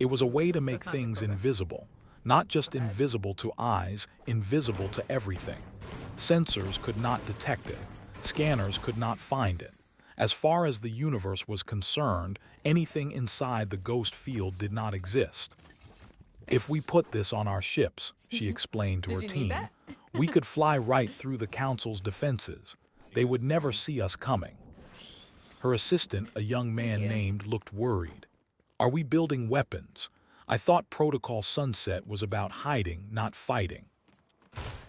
Speaker 1: It was a way to
Speaker 2: that's
Speaker 1: make
Speaker 2: not
Speaker 1: things
Speaker 2: Dakota.
Speaker 1: invisible, not just invisible to eyes, invisible to everything. Sensors could not detect it. Scanners could not find it. As far as the universe was concerned, anything inside the ghost field did not exist. If we put this on our ships, she explained to her
Speaker 2: Did you need
Speaker 1: team,
Speaker 2: that?
Speaker 1: we could fly right through the council's defenses. They would never see us coming. Her assistant, a young man
Speaker 2: you.
Speaker 1: named, looked worried. Are we building weapons? I thought Protocol Sunset was about hiding, not fighting.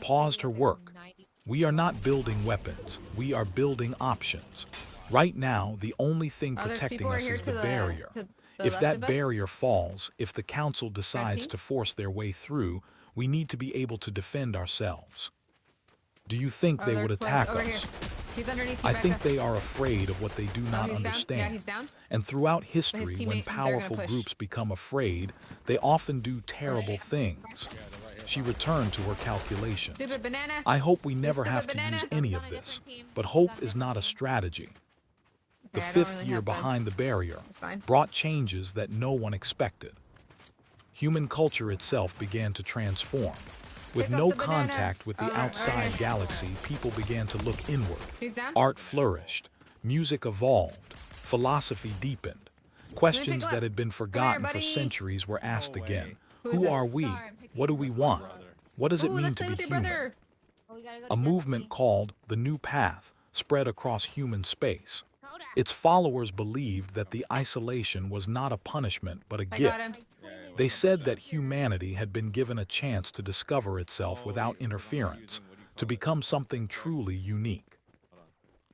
Speaker 1: Paused her work. We are not building weapons. We are building options. Right now, the only thing
Speaker 2: Oh, there's
Speaker 1: protecting
Speaker 2: people right
Speaker 1: us
Speaker 2: here
Speaker 1: is
Speaker 2: to
Speaker 1: the barrier.
Speaker 2: to the
Speaker 1: If
Speaker 2: left
Speaker 1: that
Speaker 2: of us.
Speaker 1: barrier falls, if the council decides
Speaker 2: pink?
Speaker 1: to force their way through, we need to be able to defend ourselves. Do you think
Speaker 2: Oh,
Speaker 1: they
Speaker 2: they're
Speaker 1: would
Speaker 2: close.
Speaker 1: attack
Speaker 2: Over
Speaker 1: us?
Speaker 2: Here. He's underneath you,
Speaker 1: I think
Speaker 2: Becca.
Speaker 1: they are afraid of what they do not
Speaker 2: he's
Speaker 1: understand.
Speaker 2: down? Yeah, he's down.
Speaker 1: And throughout history,
Speaker 2: teammate,
Speaker 1: when
Speaker 2: they're gonna
Speaker 1: powerful
Speaker 2: push.
Speaker 1: groups become afraid, they often do terrible things. She returned to her calculations.
Speaker 2: Stupid banana.
Speaker 1: I hope we never
Speaker 2: stupid
Speaker 1: have to
Speaker 2: banana.
Speaker 1: use
Speaker 2: He's
Speaker 1: any
Speaker 3: on
Speaker 1: of
Speaker 3: a
Speaker 1: this,
Speaker 3: different team.
Speaker 1: but
Speaker 3: He's
Speaker 1: hope
Speaker 3: on a
Speaker 1: is not a
Speaker 3: different team.
Speaker 1: strategy. The
Speaker 2: Okay, I don't
Speaker 1: fifth
Speaker 2: really
Speaker 1: year
Speaker 2: have guns.
Speaker 1: behind the barrier
Speaker 2: That's fine.
Speaker 1: brought changes that no one expected. Human culture itself began to transform. With
Speaker 2: Pick up
Speaker 1: no
Speaker 2: the banana.
Speaker 1: contact with the
Speaker 2: Alright,
Speaker 1: outside
Speaker 2: alright.
Speaker 1: galaxy, people began to look inward.
Speaker 2: He's down.
Speaker 1: Art flourished, music evolved, philosophy deepened. Questions
Speaker 2: him
Speaker 1: that
Speaker 2: up.
Speaker 1: had been forgotten for
Speaker 2: buddy.
Speaker 1: centuries were asked again.
Speaker 2: Who is
Speaker 1: Who
Speaker 2: this?
Speaker 1: are we?
Speaker 3: Sorry, I'm picking
Speaker 1: What do
Speaker 3: you
Speaker 1: we
Speaker 3: up.
Speaker 1: want? What does it
Speaker 2: Ooh,
Speaker 1: mean
Speaker 2: let's
Speaker 1: to
Speaker 2: play
Speaker 1: be
Speaker 2: with your
Speaker 1: human?
Speaker 2: brother.
Speaker 3: Oh, we gotta go to
Speaker 1: A movement
Speaker 3: Destiny.
Speaker 1: called the New Path spread across human space.
Speaker 3: Kodak.
Speaker 1: Its followers believed that the isolation was not a punishment but a
Speaker 2: I
Speaker 1: gift.
Speaker 2: got him.
Speaker 1: They said that humanity had been given a chance to discover itself without interference, to become something truly unique.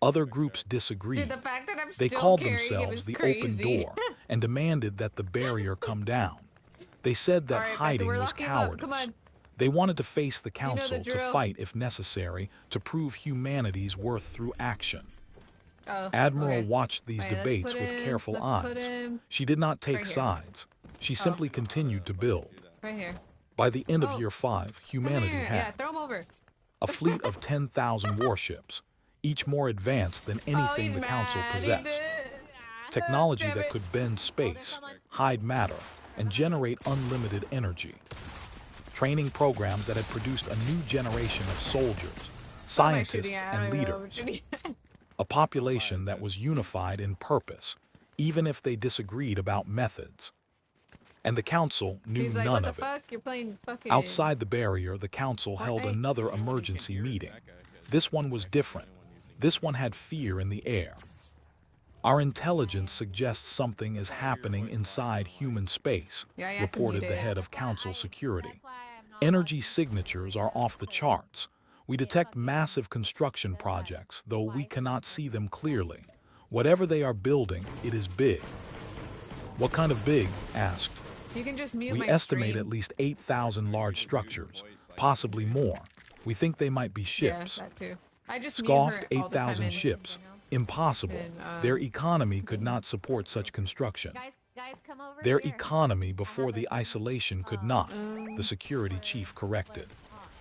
Speaker 1: Other groups disagreed.
Speaker 2: Dude, the fact that I'm
Speaker 1: They
Speaker 2: still
Speaker 1: called
Speaker 2: carrying him
Speaker 1: themselves
Speaker 2: is
Speaker 1: the
Speaker 2: crazy.
Speaker 1: Open Door and demanded that the barrier come down. They said that
Speaker 2: Alright, Becca,
Speaker 1: hiding
Speaker 2: we're
Speaker 1: was
Speaker 2: locking him up. Come
Speaker 1: cowardice.
Speaker 2: on.
Speaker 1: They wanted to face the
Speaker 2: know the
Speaker 1: council to
Speaker 2: drill.
Speaker 1: fight if necessary to prove humanity's worth through action.
Speaker 2: Oh,
Speaker 1: Admiral
Speaker 2: okay.
Speaker 1: watched these
Speaker 2: Wait, let's
Speaker 1: debates
Speaker 2: put
Speaker 1: with
Speaker 2: him-
Speaker 1: careful
Speaker 2: let's put
Speaker 1: eyes.
Speaker 2: him
Speaker 1: She did not take
Speaker 2: right here.
Speaker 1: sides. She simply continued to build.
Speaker 2: Right here.
Speaker 1: By the end of
Speaker 2: Oh,
Speaker 1: year 5,
Speaker 2: Come
Speaker 1: humanity
Speaker 2: here. Yeah,
Speaker 1: had
Speaker 2: throw him over.
Speaker 1: a fleet of 10,000 warships, each more advanced than anything
Speaker 2: he's
Speaker 1: the council
Speaker 2: mad. He
Speaker 1: possessed.
Speaker 2: did.
Speaker 1: Technology
Speaker 2: Damn
Speaker 1: that
Speaker 2: it.
Speaker 1: could bend space, hide matter, and generate unlimited energy. Training programs that had produced a new generation of soldiers,
Speaker 2: What am I
Speaker 1: scientists,
Speaker 2: shooting at? I
Speaker 1: and
Speaker 2: don't even know what I'm
Speaker 1: leaders.
Speaker 2: shooting at.
Speaker 1: A population that was unified in purpose, even if they disagreed about methods. And the council knew
Speaker 2: He's like,
Speaker 1: none
Speaker 2: what
Speaker 1: of
Speaker 2: the
Speaker 1: it.
Speaker 2: fuck? You're playing fucking...
Speaker 1: Outside the barrier, the council held
Speaker 2: Fortnite?
Speaker 1: another emergency meeting. This one was different. This one had fear in the air. Our intelligence suggests something is happening inside human space,
Speaker 2: Yeah, I can
Speaker 1: reported
Speaker 2: mute
Speaker 1: the
Speaker 2: it.
Speaker 1: head of council security.
Speaker 3: That's why I'm not
Speaker 1: Energy
Speaker 3: watching.
Speaker 1: signatures are off the charts. We detect massive construction projects, though we cannot see them clearly. Whatever they are building, it is big. What kind of big? Asked.
Speaker 2: You can just mute
Speaker 1: We
Speaker 2: my
Speaker 1: estimate
Speaker 2: stream.
Speaker 1: at least 8,000 large structures, possibly more. We think they might be ships.
Speaker 2: Yeah, that too. I just
Speaker 1: Scoffed
Speaker 2: mute her all the time
Speaker 1: 8,000
Speaker 2: in-
Speaker 1: ships. Impossible.
Speaker 2: And,
Speaker 1: Their economy could not support such construction.
Speaker 3: Guys, come over
Speaker 1: Their
Speaker 3: here.
Speaker 1: economy before the isolation could not, the security chief corrected.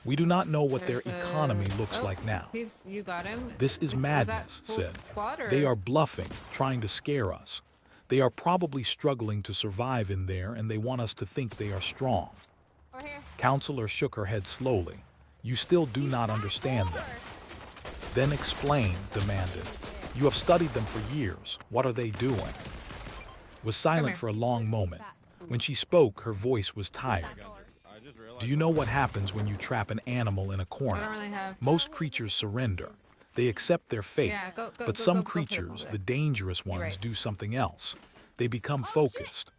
Speaker 1: We do not know what their
Speaker 2: There's a-
Speaker 1: economy looks
Speaker 2: oh,
Speaker 1: like now.
Speaker 2: You got him.
Speaker 1: This is
Speaker 2: Was that
Speaker 1: madness,
Speaker 2: full
Speaker 1: said.
Speaker 2: squad or-
Speaker 1: They are bluffing, trying to scare us. They are probably struggling to survive in there, and they want us to think they are strong.
Speaker 3: Over here.
Speaker 1: Counselor shook her head slowly. You still do not understand them. Then explain, demanded. You have studied them for years. What are they doing? Was silent
Speaker 2: here.
Speaker 1: for a long moment. When she spoke, her voice was tired. Do you know what happens when you trap an animal in a
Speaker 2: I
Speaker 1: corner?
Speaker 2: don't really have.
Speaker 1: Most creatures surrender. They accept their fate.
Speaker 2: Yeah, go,
Speaker 1: But
Speaker 2: go,
Speaker 1: some
Speaker 2: go for the
Speaker 1: creatures,
Speaker 2: over
Speaker 1: the
Speaker 2: there.
Speaker 1: dangerous ones,
Speaker 2: right.
Speaker 1: do something else. They become focused.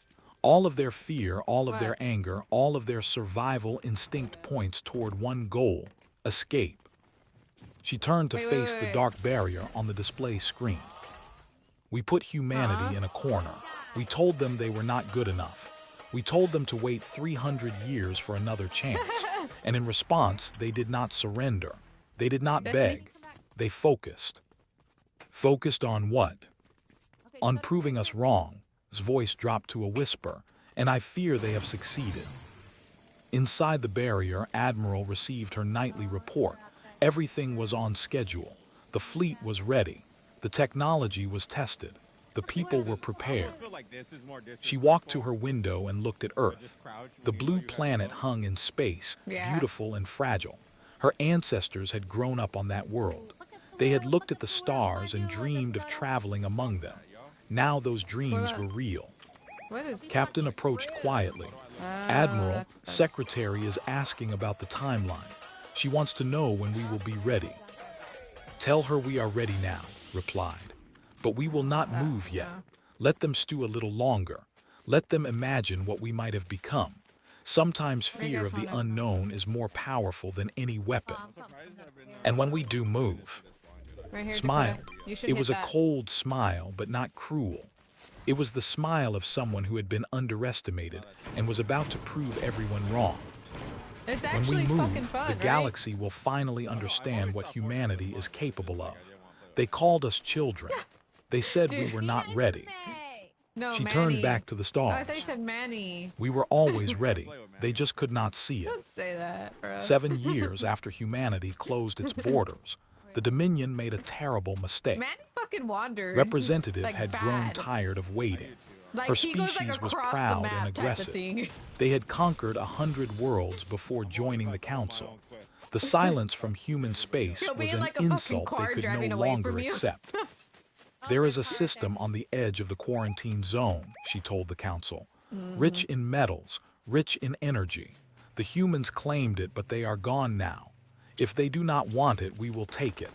Speaker 1: All of their fear, all of their
Speaker 2: What?
Speaker 1: anger, all of their survival instinct points toward one goal: escape. She turned to face the
Speaker 2: Wait.
Speaker 1: dark barrier on the display screen. We put humanity in a corner. We told them they were not good enough. We told them to wait 300 years for another chance. And in response, they did not surrender. They did not
Speaker 2: Destiny?
Speaker 1: beg. They focused. Focused on what? On proving us wrong. His voice dropped to a whisper, and I fear they have succeeded. Inside the barrier, Admiral received her nightly report. Everything was on schedule. The fleet was ready. The technology was tested. The people were prepared. She walked to her window and looked at Earth. The blue planet hung in space, beautiful and fragile. Her ancestors had grown up on that world. They had looked at the stars and dreamed of traveling among them. Now those dreams were real.
Speaker 2: What is?
Speaker 1: Captain approached quietly. Admiral, Secretary is asking about the timeline. She wants to know when we will be ready. Tell her we are ready now, replied. But we will not move yet. Let them stew a little longer. Let them imagine what we might have become. Sometimes fear of the unknown is more powerful than any weapon. And when we do move,
Speaker 2: Right here,
Speaker 1: smiled.
Speaker 2: Dakota. You should
Speaker 1: It
Speaker 2: hit
Speaker 1: was a
Speaker 2: that.
Speaker 1: cold smile, but not cruel. It was the smile of someone who had been underestimated and was about to prove everyone wrong.
Speaker 2: It's
Speaker 1: When
Speaker 2: actually
Speaker 1: we
Speaker 2: fucking
Speaker 1: move,
Speaker 2: fun,
Speaker 1: the
Speaker 2: right?
Speaker 1: galaxy will finally understand what humanity is capable of. They called us children. They said we
Speaker 2: Dude.
Speaker 1: were not ready.
Speaker 2: No,
Speaker 1: She
Speaker 2: Manny.
Speaker 1: turned back to the
Speaker 2: Oh, I
Speaker 1: stars.
Speaker 2: thought you said Manny.
Speaker 1: We were always ready. They just could not see it.
Speaker 2: Don't say that, bro.
Speaker 1: 7 years after humanity closed its borders, the Dominion made a terrible mistake.
Speaker 2: Manny fucking wandered.
Speaker 1: Representative
Speaker 2: Like,
Speaker 1: had grown
Speaker 2: bad.
Speaker 1: tired of waiting.
Speaker 2: Like,
Speaker 1: Her
Speaker 2: he goes, like,
Speaker 1: species was
Speaker 2: across the
Speaker 1: proud
Speaker 2: map
Speaker 1: and
Speaker 2: type of
Speaker 1: aggressive.
Speaker 2: thing.
Speaker 1: They had conquered 100 worlds before joining the council. The silence from human space
Speaker 2: He'll be
Speaker 1: was
Speaker 2: in,
Speaker 1: an
Speaker 2: like, a fucking
Speaker 1: insult they
Speaker 2: car
Speaker 1: could no
Speaker 2: driving away
Speaker 1: longer
Speaker 2: from you.
Speaker 1: accept. There is a system on the edge of the quarantine zone, she told the council. Rich in metals, rich in energy. The humans claimed it, but they are gone now. If they do not want it, we will take it.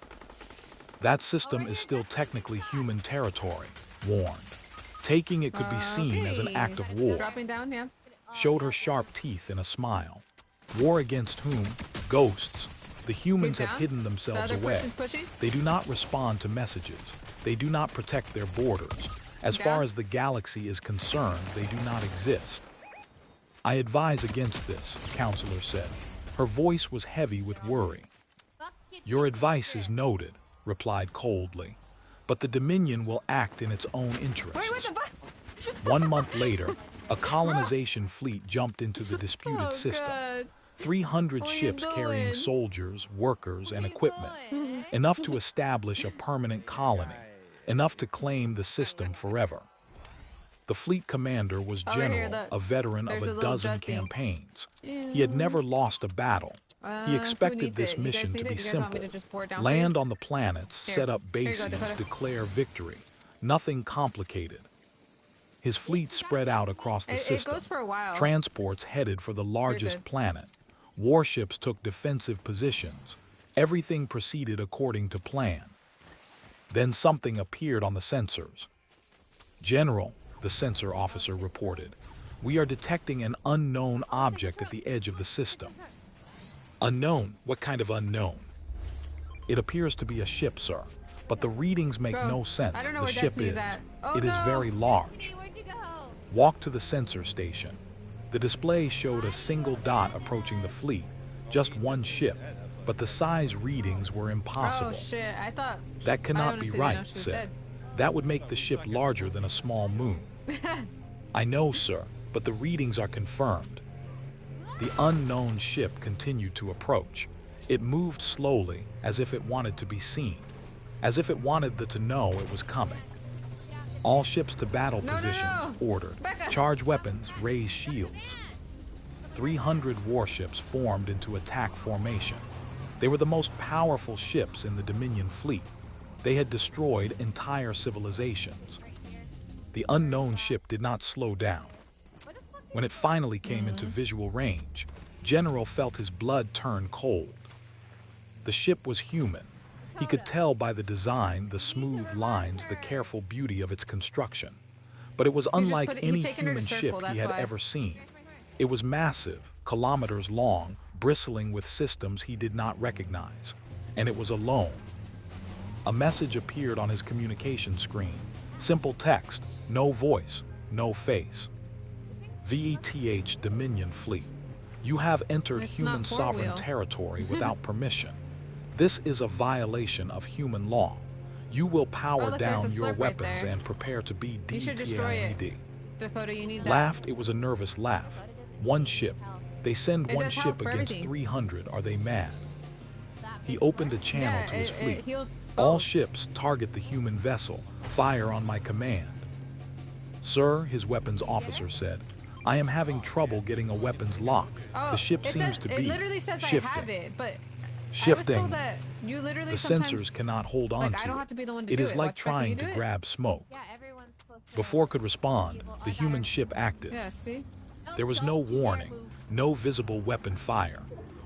Speaker 1: That system is still technically human territory, warned. Taking it could be seen as an act of war.
Speaker 2: Dropping down, yeah.
Speaker 1: Showed her sharp teeth in a smile. War against whom? Ghosts. The humans
Speaker 2: Who's
Speaker 1: have
Speaker 2: down?
Speaker 1: hidden
Speaker 2: The
Speaker 1: themselves
Speaker 2: other
Speaker 1: away.
Speaker 2: person's pushing?
Speaker 1: They do not respond to messages. They do not protect their borders. As
Speaker 2: Down?
Speaker 1: far as the galaxy is concerned, they do not exist. I advise against this, Counselor said. Her voice was heavy with worry. Your advice is noted, replied coldly. But the Dominion will act in its own interests.
Speaker 2: Wait, what the fuck?
Speaker 1: 1 month later, a colonization fleet jumped into the disputed
Speaker 2: Oh,
Speaker 1: system.
Speaker 2: God.
Speaker 1: 300
Speaker 2: What are you
Speaker 1: ships carrying
Speaker 2: doing?
Speaker 1: soldiers, workers, and equipment. Enough to establish a permanent colony. Enough to claim the system forever. The fleet commander was
Speaker 2: Oh, right here,
Speaker 1: General, a veteran of
Speaker 2: there's
Speaker 1: a
Speaker 2: a little
Speaker 1: dozen
Speaker 2: jug thing.
Speaker 1: campaigns. He had never lost a battle. He
Speaker 2: Who
Speaker 1: expected
Speaker 2: needs
Speaker 1: this
Speaker 2: it? You guys
Speaker 1: mission
Speaker 2: need
Speaker 1: to
Speaker 2: it?
Speaker 1: be
Speaker 2: You guys want me
Speaker 1: simple.
Speaker 2: to just pour it down for
Speaker 1: Land
Speaker 2: you?
Speaker 1: on the planets,
Speaker 2: Here.
Speaker 1: set up
Speaker 2: Here you go,
Speaker 1: bases,
Speaker 2: Dakota.
Speaker 1: declare victory. Nothing complicated. His fleet spread out across the
Speaker 2: It
Speaker 1: system.
Speaker 2: goes for a while.
Speaker 1: Transports headed for the largest
Speaker 2: good.
Speaker 1: planet. Warships took defensive positions. Everything proceeded according to plan. Then something appeared on the sensors. General, the sensor officer reported, we are detecting an unknown object at the edge of the system. Unknown? What kind of unknown? It appears to be a ship, sir, but the readings make
Speaker 2: Bro,
Speaker 1: no sense.
Speaker 2: I don't know
Speaker 1: The
Speaker 2: where
Speaker 1: ship
Speaker 2: Destiny's
Speaker 1: is.
Speaker 2: at. Oh,
Speaker 1: It is
Speaker 2: no.
Speaker 1: very large.
Speaker 3: Where'd you go?
Speaker 1: Walk to the sensor station. The display showed a single dot approaching the fleet, just one ship, but the size readings were impossible.
Speaker 2: Oh shit! I thought
Speaker 1: That cannot be
Speaker 2: honestly didn't know
Speaker 1: right,
Speaker 2: she was
Speaker 1: said.
Speaker 2: dead.
Speaker 1: That would make the ship larger than a small moon. I know, sir, but the readings are confirmed. The unknown ship continued to approach. It moved slowly, as if it wanted to be seen, as if it wanted to know it was coming. All ships to battle
Speaker 2: No,
Speaker 1: positions, ordered.
Speaker 2: Becca.
Speaker 1: Charge weapons, raise shields. 300 warships formed into attack formation. They were the most powerful ships in the Dominion fleet. They had destroyed entire civilizations. The unknown ship did not slow down. When it finally came into visual range, General felt his blood turn cold. The ship was human. He could tell by the design, the smooth lines, the careful beauty of its construction. But it was unlike any human ship he had ever seen. It was massive, kilometers long, bristling with systems he did not recognize. And it was alone. A message appeared on his communication screen. Simple text, no voice, no face. VETH Dominion Fleet. You have entered human sovereign territory without permission. This is a violation of human law. You will power down your weapons and prepare to be DTINED. Laughed, it was a nervous laugh. One ship. They send one ship against 300, are they mad? He opened a channel to his fleet. All ships target the human vessel. Fire on my command. Sir, his weapons officer said, I am having trouble getting a weapons lock. The ship seems to be shifting. Shifting. The sensors cannot hold on to it. It is like trying to grab smoke. Before could respond, the human ship acted. There was no warning, no visible weapon fire.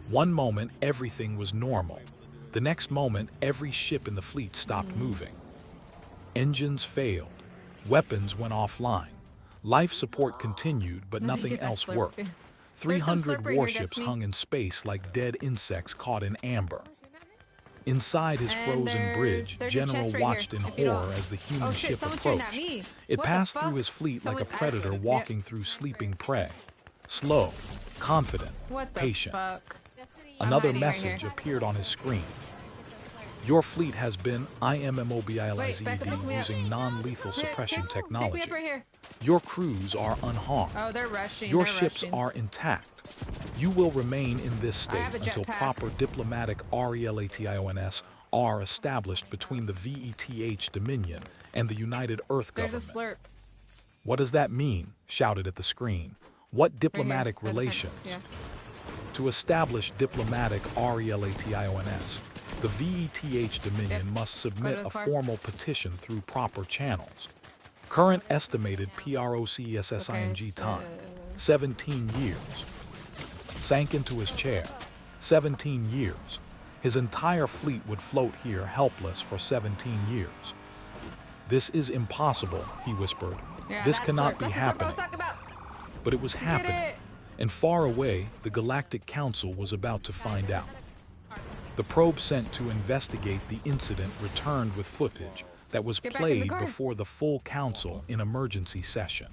Speaker 1: One moment, everything was normal. The next moment, every ship in the fleet stopped moving. Engines failed. Weapons went offline. Life support continued, but nothing else worked. 300 warships hung in space like dead insects caught in amber. Inside his frozen bridge, General watched in horror as the human ship approached. It passed through his fleet like a predator walking through sleeping prey. Slow, confident, patient. Another message appeared on his screen. Your fleet has been immobilized using non-lethal suppression technology. Your crews are unharmed.
Speaker 2: Oh, they're rushing.
Speaker 1: Your ships are intact. You will remain in this state until proper diplomatic RELATIONS are established between the VETH Dominion and the United Earth Government. What does that mean? Shouted at the screen. What diplomatic relations? To establish diplomatic RELATIONS, the VETH Dominion must submit a formal petition through proper channels. Current estimated PROCESSING time, 17 years. Sank into his chair. 17 years. His entire fleet would float here helpless for 17 years. This is impossible, he whispered. This cannot be happening. But it was happening. And far away, the Galactic Council was about to find out. The probe sent to investigate the incident returned with footage that was played before the full council in emergency session.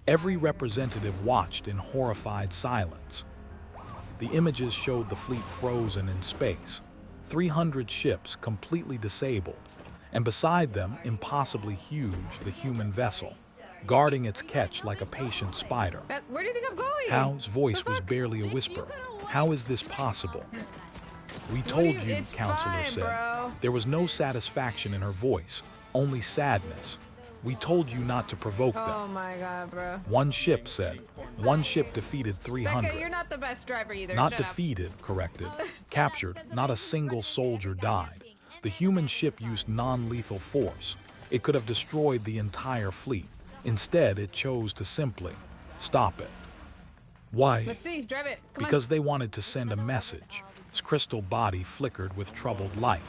Speaker 1: Every representative watched in horrified silence. The images showed the fleet frozen in space, 300 ships completely disabled, and beside them, impossibly huge, the human vessel, guarding its catch like a patient spider.
Speaker 2: Where do you think I'm going?
Speaker 1: Hal's voice was barely a whisper. How is this possible? We told you, Counselor said. There was no satisfaction in her voice, only sadness. We told you not to provoke them.
Speaker 2: Oh my God, bro.
Speaker 1: One ship said. One ship defeated 300.
Speaker 2: Becca, you're not the best driver either.
Speaker 1: Not defeated, corrected. Captured, not a single soldier died. The human ship used non-lethal force. It could have destroyed the entire fleet. Instead, it chose to simply stop it. Why?
Speaker 2: Let's see, drive it. Come
Speaker 1: Because they wanted to send a message. His crystal body flickered with troubled light.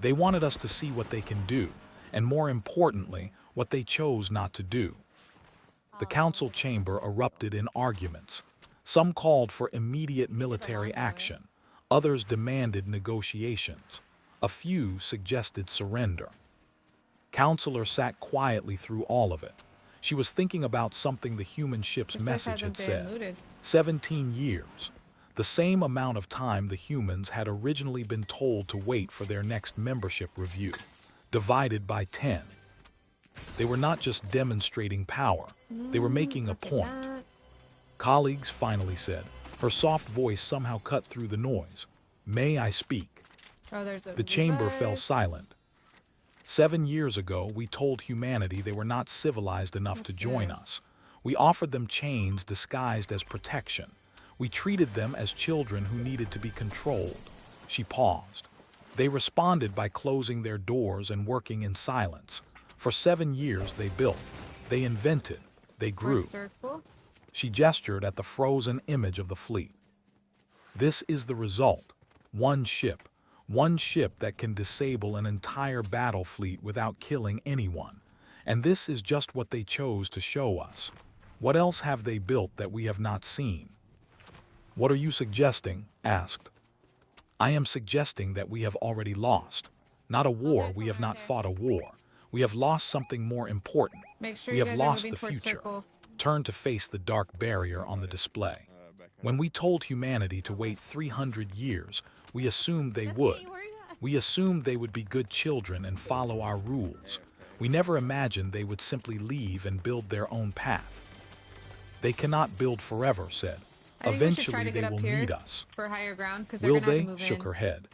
Speaker 1: They wanted us to see what they can do, and more importantly, what they chose not to do. The council chamber erupted in arguments. Some called for immediate military action. Others demanded negotiations. A few suggested surrender. Counselor sat quietly through all of it. She was thinking about something the human ship's message had said. 17 years. The same amount of time the humans had originally been told to wait for their next membership review, divided by 10. They were not just demonstrating power, they were making a point. Colleagues, finally said. Her soft voice somehow cut through the noise. May I speak? The chamber fell silent. 7 years ago, we told humanity they were not civilized enough to join us. We offered them chains disguised as protection. We treated them as children who needed to be controlled. She paused. They responded by closing their doors and working in silence. For 7 years they built, they invented, they grew. She gestured at the frozen image of the fleet. This is the result. One ship. One ship that can disable an entire battle fleet without killing anyone. And this is just what they chose to show us. What else have they built that we have not seen? What are you suggesting? Asked. I am suggesting that we have already lost. Not a war, we have not fought a war. We have lost something more important.
Speaker 2: Make sure
Speaker 1: We
Speaker 2: you
Speaker 1: have
Speaker 2: guys are
Speaker 1: lost
Speaker 2: moving
Speaker 1: the
Speaker 2: towards
Speaker 1: future.
Speaker 2: circle.
Speaker 1: Turn to face the dark barrier on the display. When we told humanity to wait 300 years, we assumed they would. We assumed they would be good children and follow our rules. We never imagined they would simply leave and build their own path. They cannot build forever, said.
Speaker 2: I think we should try
Speaker 1: Eventually
Speaker 2: to
Speaker 1: they
Speaker 2: get
Speaker 1: will
Speaker 2: up here
Speaker 1: need us.
Speaker 2: for higher ground because they're
Speaker 1: Will
Speaker 2: gonna have
Speaker 1: they?
Speaker 2: to move
Speaker 1: Shook
Speaker 2: in.
Speaker 1: her head.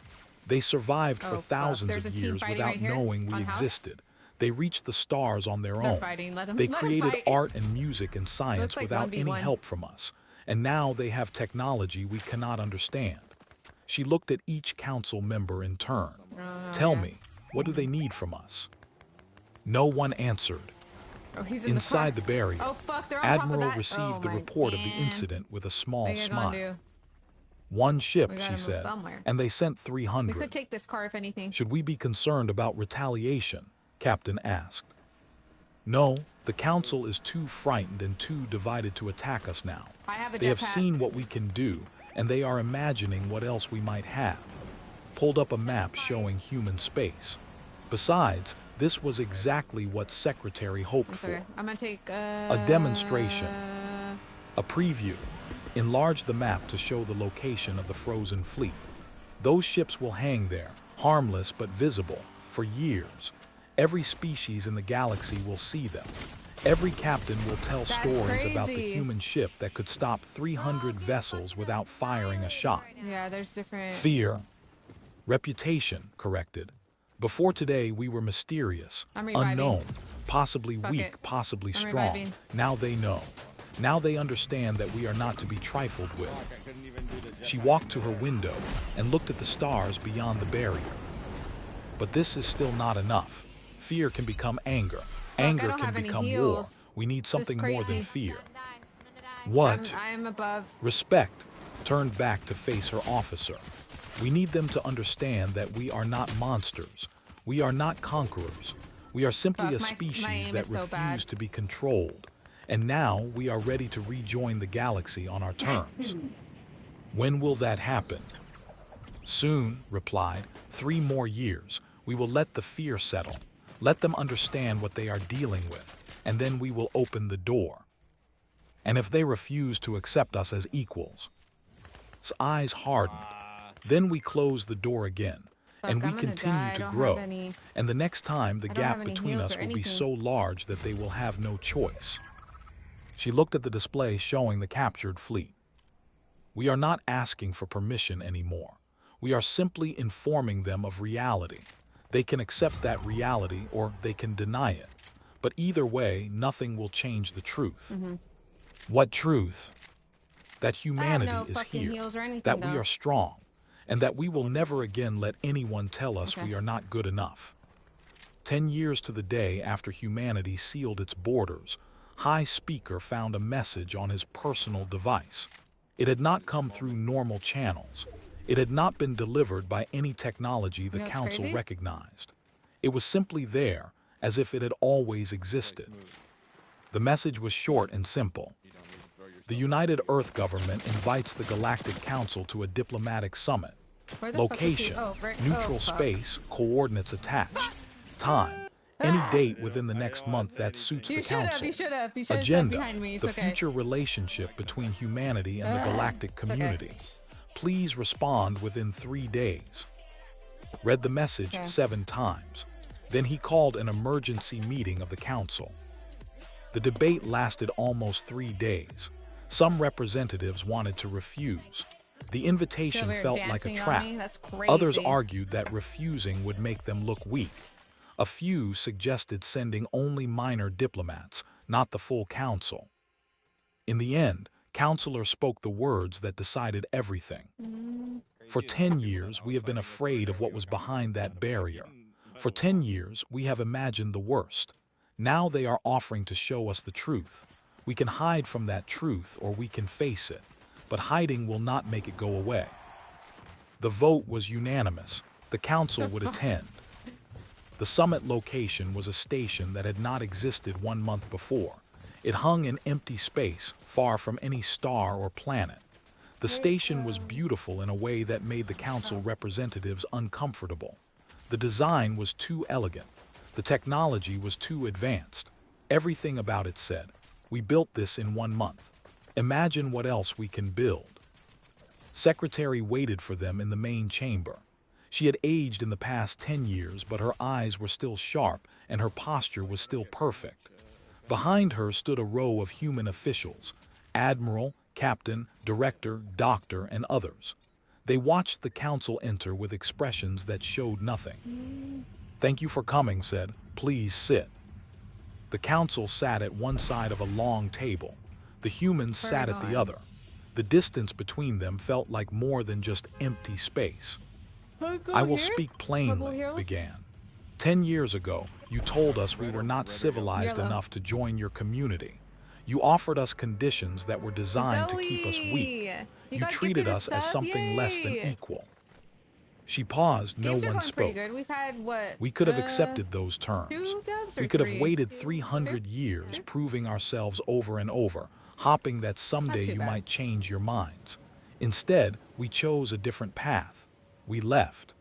Speaker 1: They survived for
Speaker 2: Oh, fuck.
Speaker 1: thousands
Speaker 2: There's
Speaker 1: of
Speaker 2: a team
Speaker 1: years
Speaker 2: fighting
Speaker 1: without
Speaker 2: right here
Speaker 1: knowing we
Speaker 2: on house.
Speaker 1: existed. They reached the stars on their
Speaker 2: They're
Speaker 1: own.
Speaker 2: fighting. Let them.
Speaker 1: They
Speaker 2: let 'em
Speaker 1: created
Speaker 2: fight.
Speaker 1: art and music and science
Speaker 2: like
Speaker 1: without any
Speaker 2: 1v1.
Speaker 1: help from us. And now they have technology we cannot understand. She looked at each council member in turn. Tell me, what do they need from us? No one answered.
Speaker 2: Oh, he's in
Speaker 1: Inside
Speaker 2: the
Speaker 1: the barrier,
Speaker 2: Oh fuck! They're on
Speaker 1: Admiral
Speaker 2: top of that.
Speaker 1: received the
Speaker 2: my
Speaker 1: report of the
Speaker 2: man.
Speaker 1: incident with a small
Speaker 2: What are you gonna
Speaker 1: smile.
Speaker 2: do?
Speaker 1: One ship,
Speaker 2: We
Speaker 1: she
Speaker 2: gotta move
Speaker 1: said,
Speaker 2: somewhere.
Speaker 1: and they sent
Speaker 2: We
Speaker 1: 300.
Speaker 2: could take this car if anything.
Speaker 1: Should we be concerned about retaliation? Captain asked. No, the council is too frightened and too divided to attack us now.
Speaker 2: I have a
Speaker 1: They have
Speaker 2: jetpack.
Speaker 1: seen what we can do, and they are imagining what else we might have. Pulled up a map showing human space. Besides, this was exactly what Secretary hoped
Speaker 2: It's
Speaker 1: for.
Speaker 2: okay. I'm gonna take
Speaker 1: A demonstration. A preview. Enlarge the map to show the location of the frozen fleet. Those ships will hang there, harmless but visible, for years. Every species in the galaxy will see them. Every captain will tell stories about the
Speaker 2: crazy.
Speaker 1: human ship that could stop 300 vessels without firing a shot.
Speaker 2: Yeah, there's different.
Speaker 1: Fear. Reputation, corrected. Before today, we were mysterious,
Speaker 2: I'm reviving.
Speaker 1: unknown, possibly
Speaker 2: Fuck
Speaker 1: weak,
Speaker 2: it.
Speaker 1: possibly
Speaker 2: I'm
Speaker 1: strong.
Speaker 2: reviving.
Speaker 1: Now they know. Now they understand that we are not to be trifled with. She walked to her window and looked at the stars beyond the barrier. But this is still not enough. Fear can become anger. Anger
Speaker 2: don't
Speaker 1: can
Speaker 2: have any
Speaker 1: become war.
Speaker 2: heals.
Speaker 1: We need something more than
Speaker 2: crazy.
Speaker 1: fear.
Speaker 3: I'm
Speaker 1: What?
Speaker 2: I'm above.
Speaker 1: Respect turned back to face her officer. We need them to understand that we are not monsters. We are not conquerors. We are simply
Speaker 2: Fuck,
Speaker 1: a
Speaker 2: my
Speaker 1: species
Speaker 2: aim
Speaker 1: that
Speaker 2: is so bad.
Speaker 1: refuse to be controlled. And now we are ready to rejoin the galaxy on our terms. When will that happen? Soon, replied. 3 more years. We will let the fear settle. Let them understand what they are dealing with, and then we will open the door. And if they refuse to accept us as equals? His eyes hardened. Then we close the door again, and
Speaker 2: Fuck,
Speaker 1: we
Speaker 2: I'm gonna
Speaker 1: continue
Speaker 2: die. I
Speaker 1: to
Speaker 2: don't
Speaker 1: grow.
Speaker 2: have any-
Speaker 1: And the next time, the
Speaker 2: I don't have
Speaker 1: gap
Speaker 2: any
Speaker 1: between
Speaker 2: heals
Speaker 1: us
Speaker 2: or
Speaker 1: will be
Speaker 2: anything.
Speaker 1: so large that they will have no choice. She looked at the display showing the captured fleet. We are not asking for permission anymore. We are simply informing them of reality. They can accept that reality or they can deny it. But either way, nothing will change the truth. What truth? That humanity
Speaker 2: no
Speaker 1: is
Speaker 2: fucking
Speaker 1: here,
Speaker 2: heals or anything,
Speaker 1: that we
Speaker 2: though.
Speaker 1: are strong, and that we will never again let anyone tell us
Speaker 2: Okay.
Speaker 1: we are not good enough. 10 years to the day after humanity sealed its borders, High Speaker found a message on his personal device. It had not come through normal channels. It had not been delivered by any technology the
Speaker 2: You know what's
Speaker 1: council
Speaker 2: crazy?
Speaker 1: recognized. It was simply there, as if it had always existed. The message was short and simple. The United Earth government invites the Galactic Council to a diplomatic summit.
Speaker 2: Where the fuck is he?
Speaker 1: Location,
Speaker 2: Oh, right.
Speaker 1: neutral
Speaker 2: Oh, fuck.
Speaker 1: space, coordinates attached. Time, any date within the next month that suits the
Speaker 2: You should have.
Speaker 1: council.
Speaker 2: You should have. You should have sat
Speaker 1: Agenda,
Speaker 2: behind me. It's
Speaker 1: the
Speaker 2: okay.
Speaker 1: future relationship between humanity and the galactic
Speaker 2: it's okay.
Speaker 1: community. Please respond within 3 days. Read the message
Speaker 2: Okay.
Speaker 1: 7 times. Then he called an emergency meeting of the council. The debate lasted almost 3 days. Some representatives wanted to refuse. The invitation
Speaker 2: Over here
Speaker 1: felt like a
Speaker 2: dancing on
Speaker 1: trap.
Speaker 2: me? That's
Speaker 1: Others
Speaker 2: crazy.
Speaker 1: argued that refusing would make them look weak. A few suggested sending only minor diplomats, not the full council. In the end, counselors spoke the words that decided everything. For 10 years, we have been afraid of what was behind that barrier. For 10 years, we have imagined the worst. Now they are offering to show us the truth. We can hide from that truth or we can face it. but hiding will not make it go away. The vote was unanimous. The council would attend. The summit location was a station that had not existed 1 month before. It hung in empty space, far from any star or planet. The station was beautiful in a way that made the council representatives uncomfortable. The design was too elegant. The technology was too advanced. Everything about it said, "We built this in 1 month. Imagine what else we can build." Secretary waited for them in the main chamber. She had aged in the past 10 years, but her eyes were still sharp and her posture was still perfect. Behind her stood a row of human officials, admiral, captain, director, doctor, and others. They watched the council enter with expressions that showed nothing. "Thank you for coming," said. "Please sit." The council sat at one side of a long table. The humans sat at the other. The distance between them felt like more than just empty space. "I will speak plainly," began. 10 years ago, you told us we were not civilized enough to join your community. You offered us conditions that were designed to keep us weak. You treated us as something less than equal. She paused, no one spoke. We could have accepted those terms. We could have waited 300 years, proving ourselves over and over, hoping that someday you might change your minds. Instead, we chose a different path. We left.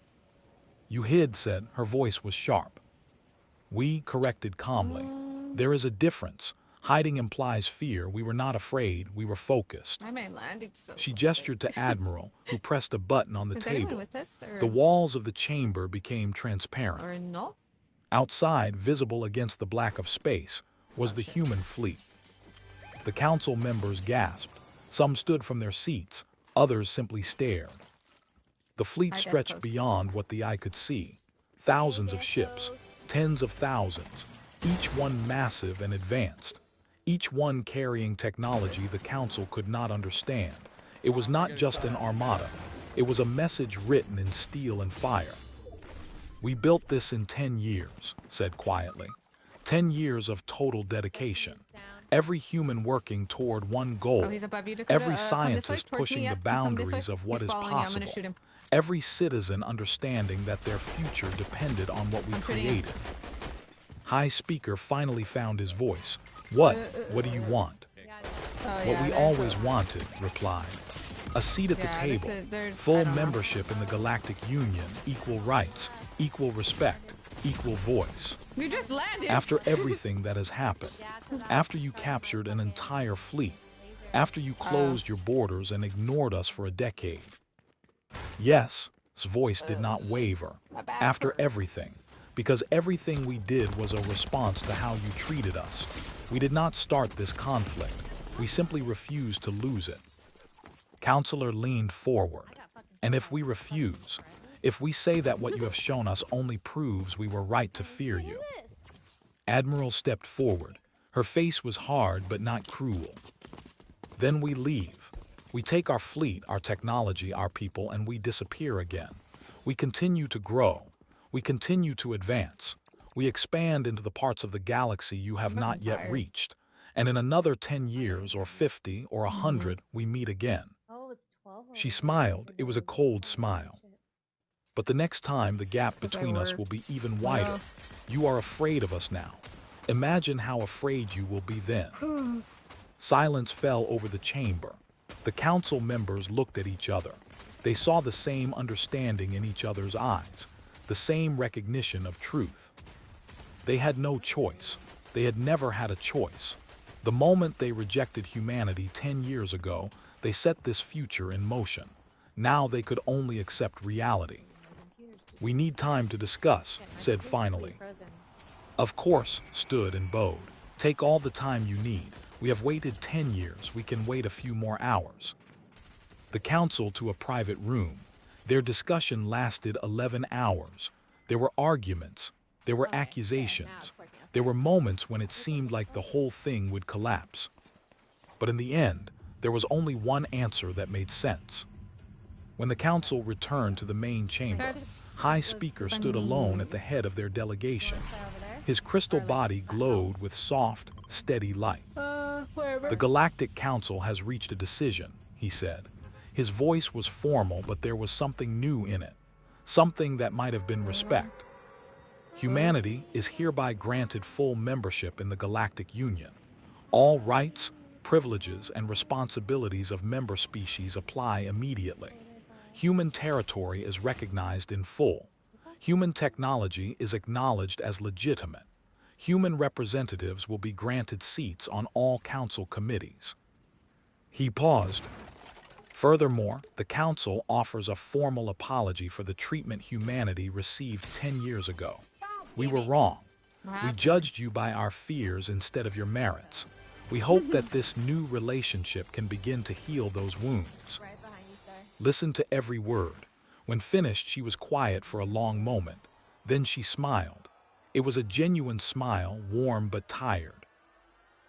Speaker 1: "You hid," said. Her voice was sharp. We corrected calmly. "There is a difference. Hiding implies fear. We were not afraid. We were focused." She gestured to Admiral, who pressed a button on the table. The walls of the chamber became transparent. Outside, visible against the black of space, was the human fleet. The council members gasped. Some stood from their seats. Others simply stared. The fleet stretched beyond what the eye could see. Thousands of ships, tens of thousands, each one massive and advanced. Each one carrying technology the council could not understand. It was not just an armada. It was a message written in steel and fire. "We built this in 10 years, said quietly. 10 years of total dedication. Every human working toward one goal. Every scientist pushing the boundaries of what is possible. Every citizen understanding that their future depended on what we created." High Speaker finally found his voice. What do you want?" "What we always wanted," replied. "A seat at the table, full membership in the Galactic Union, equal rights, equal respect, equal voice.
Speaker 2: We just landed.
Speaker 1: After everything that has happened, after you captured an entire fleet, after you closed your borders and ignored us for a decade." "Yes," his voice did not waver. "After everything. Because everything we did was a response to how you treated us. We did not start this conflict. We simply refused to lose it." Counselor leaned forward. "And if we refuse, if we say that what you have shown us only proves we were right to fear you?" Admiral stepped forward. Her face was hard but not cruel. "Then we leave. We take our fleet, our technology, our people, and we disappear again. We continue to grow. We continue to advance. We expand into the parts of the galaxy you have not yet reached. And in another 10 years or 50 or 100, we meet again." She smiled. It was a cold smile. "But the next time, the gap between us will be even wider. You are afraid of us now. Imagine how afraid you will be then." Silence fell over the chamber. The council members looked at each other. They saw the same understanding in each other's eyes, the same recognition of truth. They had no choice. They had never had a choice. The moment they rejected humanity 10 years ago, they set this future in motion. Now they could only accept reality. "We need time to discuss," said finally. "Of course," stood and bowed. "Take all the time you need. We have waited 10 years. We can wait a few more hours." The council to a private room. Their discussion lasted 11 hours. There were arguments. There were accusations. There were moments when it seemed like the whole thing would collapse. But in the end, there was only one answer that made sense. When the council returned to the main chamber, High Speaker stood alone at the head of their delegation. His crystal body glowed with soft, steady light. "The Galactic Council has reached a decision," he said. His voice was formal, but there was something new in it, something that might have been respect. Humanity is hereby granted full membership in the Galactic Union. All rights, privileges, and responsibilities of member species apply immediately. Human territory is recognized in full. Human technology is acknowledged as legitimate. Human representatives will be granted seats on all council committees. He paused. Furthermore, the council offers a formal apology for the treatment humanity received 10 years ago. We were wrong. We judged you by our fears instead of your merits. We hope that this new relationship can begin to heal those wounds.
Speaker 3: Right behind you, sir.
Speaker 1: Listen to every word. When finished, she was quiet for a long moment. Then she smiled. It was a genuine smile, warm but tired.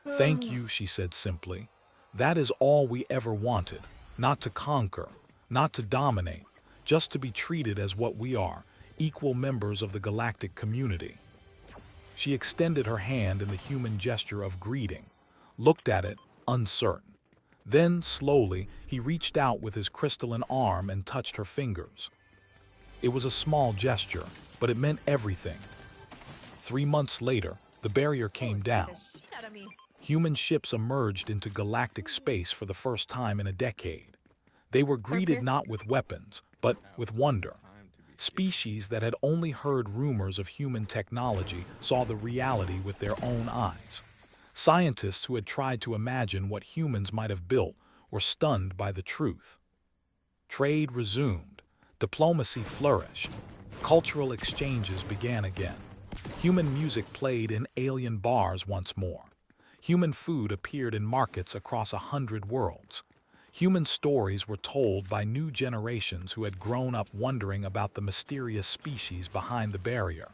Speaker 1: Thank you, she said simply. That is all we ever wanted. Not to conquer, not to dominate, just to be treated as what we are, equal members of the galactic community. She extended her hand in the human gesture of greeting, looked at it, uncertain. Then, slowly, he reached out with his crystalline arm and touched her fingers. It was a small gesture, but it meant everything. 3 months later, the barrier came down.
Speaker 3: The shit out of me.
Speaker 1: Human ships emerged into galactic space for the first time in a decade. They were greeted not with weapons, but with wonder. Species that had only heard rumors of human technology saw the reality with their own eyes. Scientists who had tried to imagine what humans might have built were stunned by the truth. Trade resumed. Diplomacy flourished. Cultural exchanges began again. Human music played in alien bars once more. Human food appeared in markets across 100 worlds. Human stories were told by new generations who had grown up wondering about the mysterious species behind the barrier.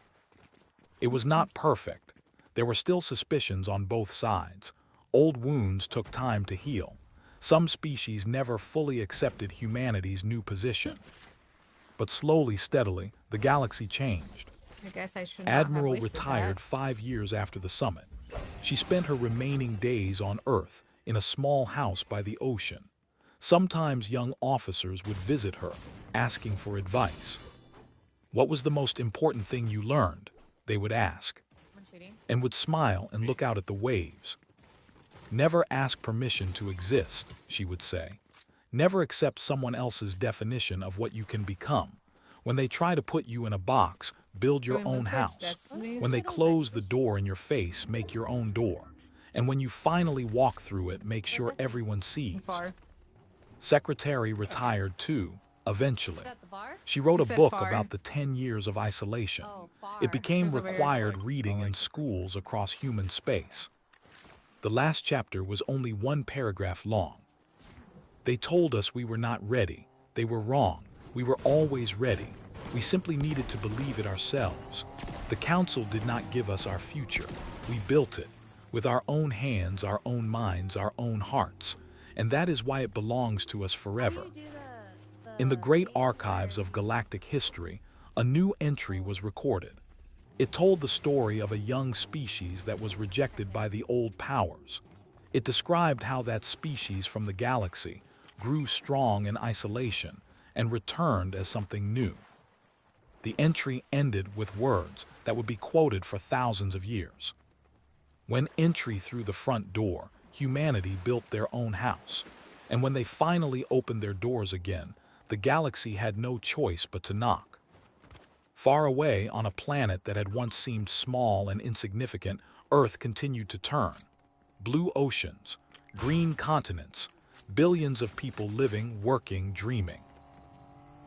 Speaker 1: It was not perfect. There were still suspicions on both sides. Old wounds took time to heal. Some species never fully accepted humanity's new position. But slowly, steadily, the galaxy changed.
Speaker 2: I guess I should not have
Speaker 1: Admiral
Speaker 2: wasted
Speaker 1: retired
Speaker 2: that.
Speaker 1: 5 years after the summit. She spent her remaining days on Earth in a small house by the ocean. Sometimes young officers would visit her, asking for advice. What was the most important thing you learned? They would ask,
Speaker 3: I'm shooting.
Speaker 1: and would smile and look out at the waves. Never ask permission to exist, she would say. Never accept someone else's definition of what you can become. When they try to put you in a box, build your
Speaker 2: Going
Speaker 1: own
Speaker 2: with
Speaker 1: house.
Speaker 2: Destiny.
Speaker 1: When they close the door in your face, make your own door. And when you finally walk through it, make sure everyone sees.
Speaker 2: Far.
Speaker 1: Secretary retired too, eventually.
Speaker 3: Is that the bar?
Speaker 1: She wrote
Speaker 2: You
Speaker 1: a
Speaker 2: said
Speaker 1: book
Speaker 2: far.
Speaker 1: about the 10 years of isolation.
Speaker 3: Oh, bar.
Speaker 1: It became
Speaker 2: There's a very
Speaker 1: required
Speaker 2: far.
Speaker 1: reading in schools across human space. The last chapter was only 1 paragraph long. They told us we were not ready. They were wrong. We were always ready. We simply needed to believe it ourselves. The council did not give us our future. We built it, with our own hands, our own minds, our own hearts. And that is why it belongs to us forever.
Speaker 3: How do you do
Speaker 1: In the great
Speaker 3: thing
Speaker 1: archives
Speaker 3: where-
Speaker 1: of galactic history, a new entry was recorded. It told the story of a young species that was rejected by the old powers. It described how that species from the galaxy grew strong in isolation and returned as something new. The entry ended with words that would be quoted for thousands of years. When entry through the front door, humanity built their own house. And when they finally opened their doors again, the galaxy had no choice but to knock. Far away on a planet that had once seemed small and insignificant, Earth continued to turn. Blue oceans, green continents, billions of people living, working, dreaming.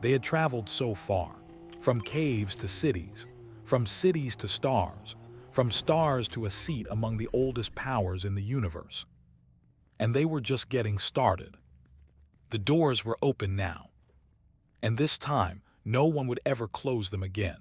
Speaker 1: They had traveled so far, from caves to cities, from cities to stars, from stars to a seat among the oldest powers in the universe. And they were just getting started. The doors were open now. And this time, no one would ever close them again.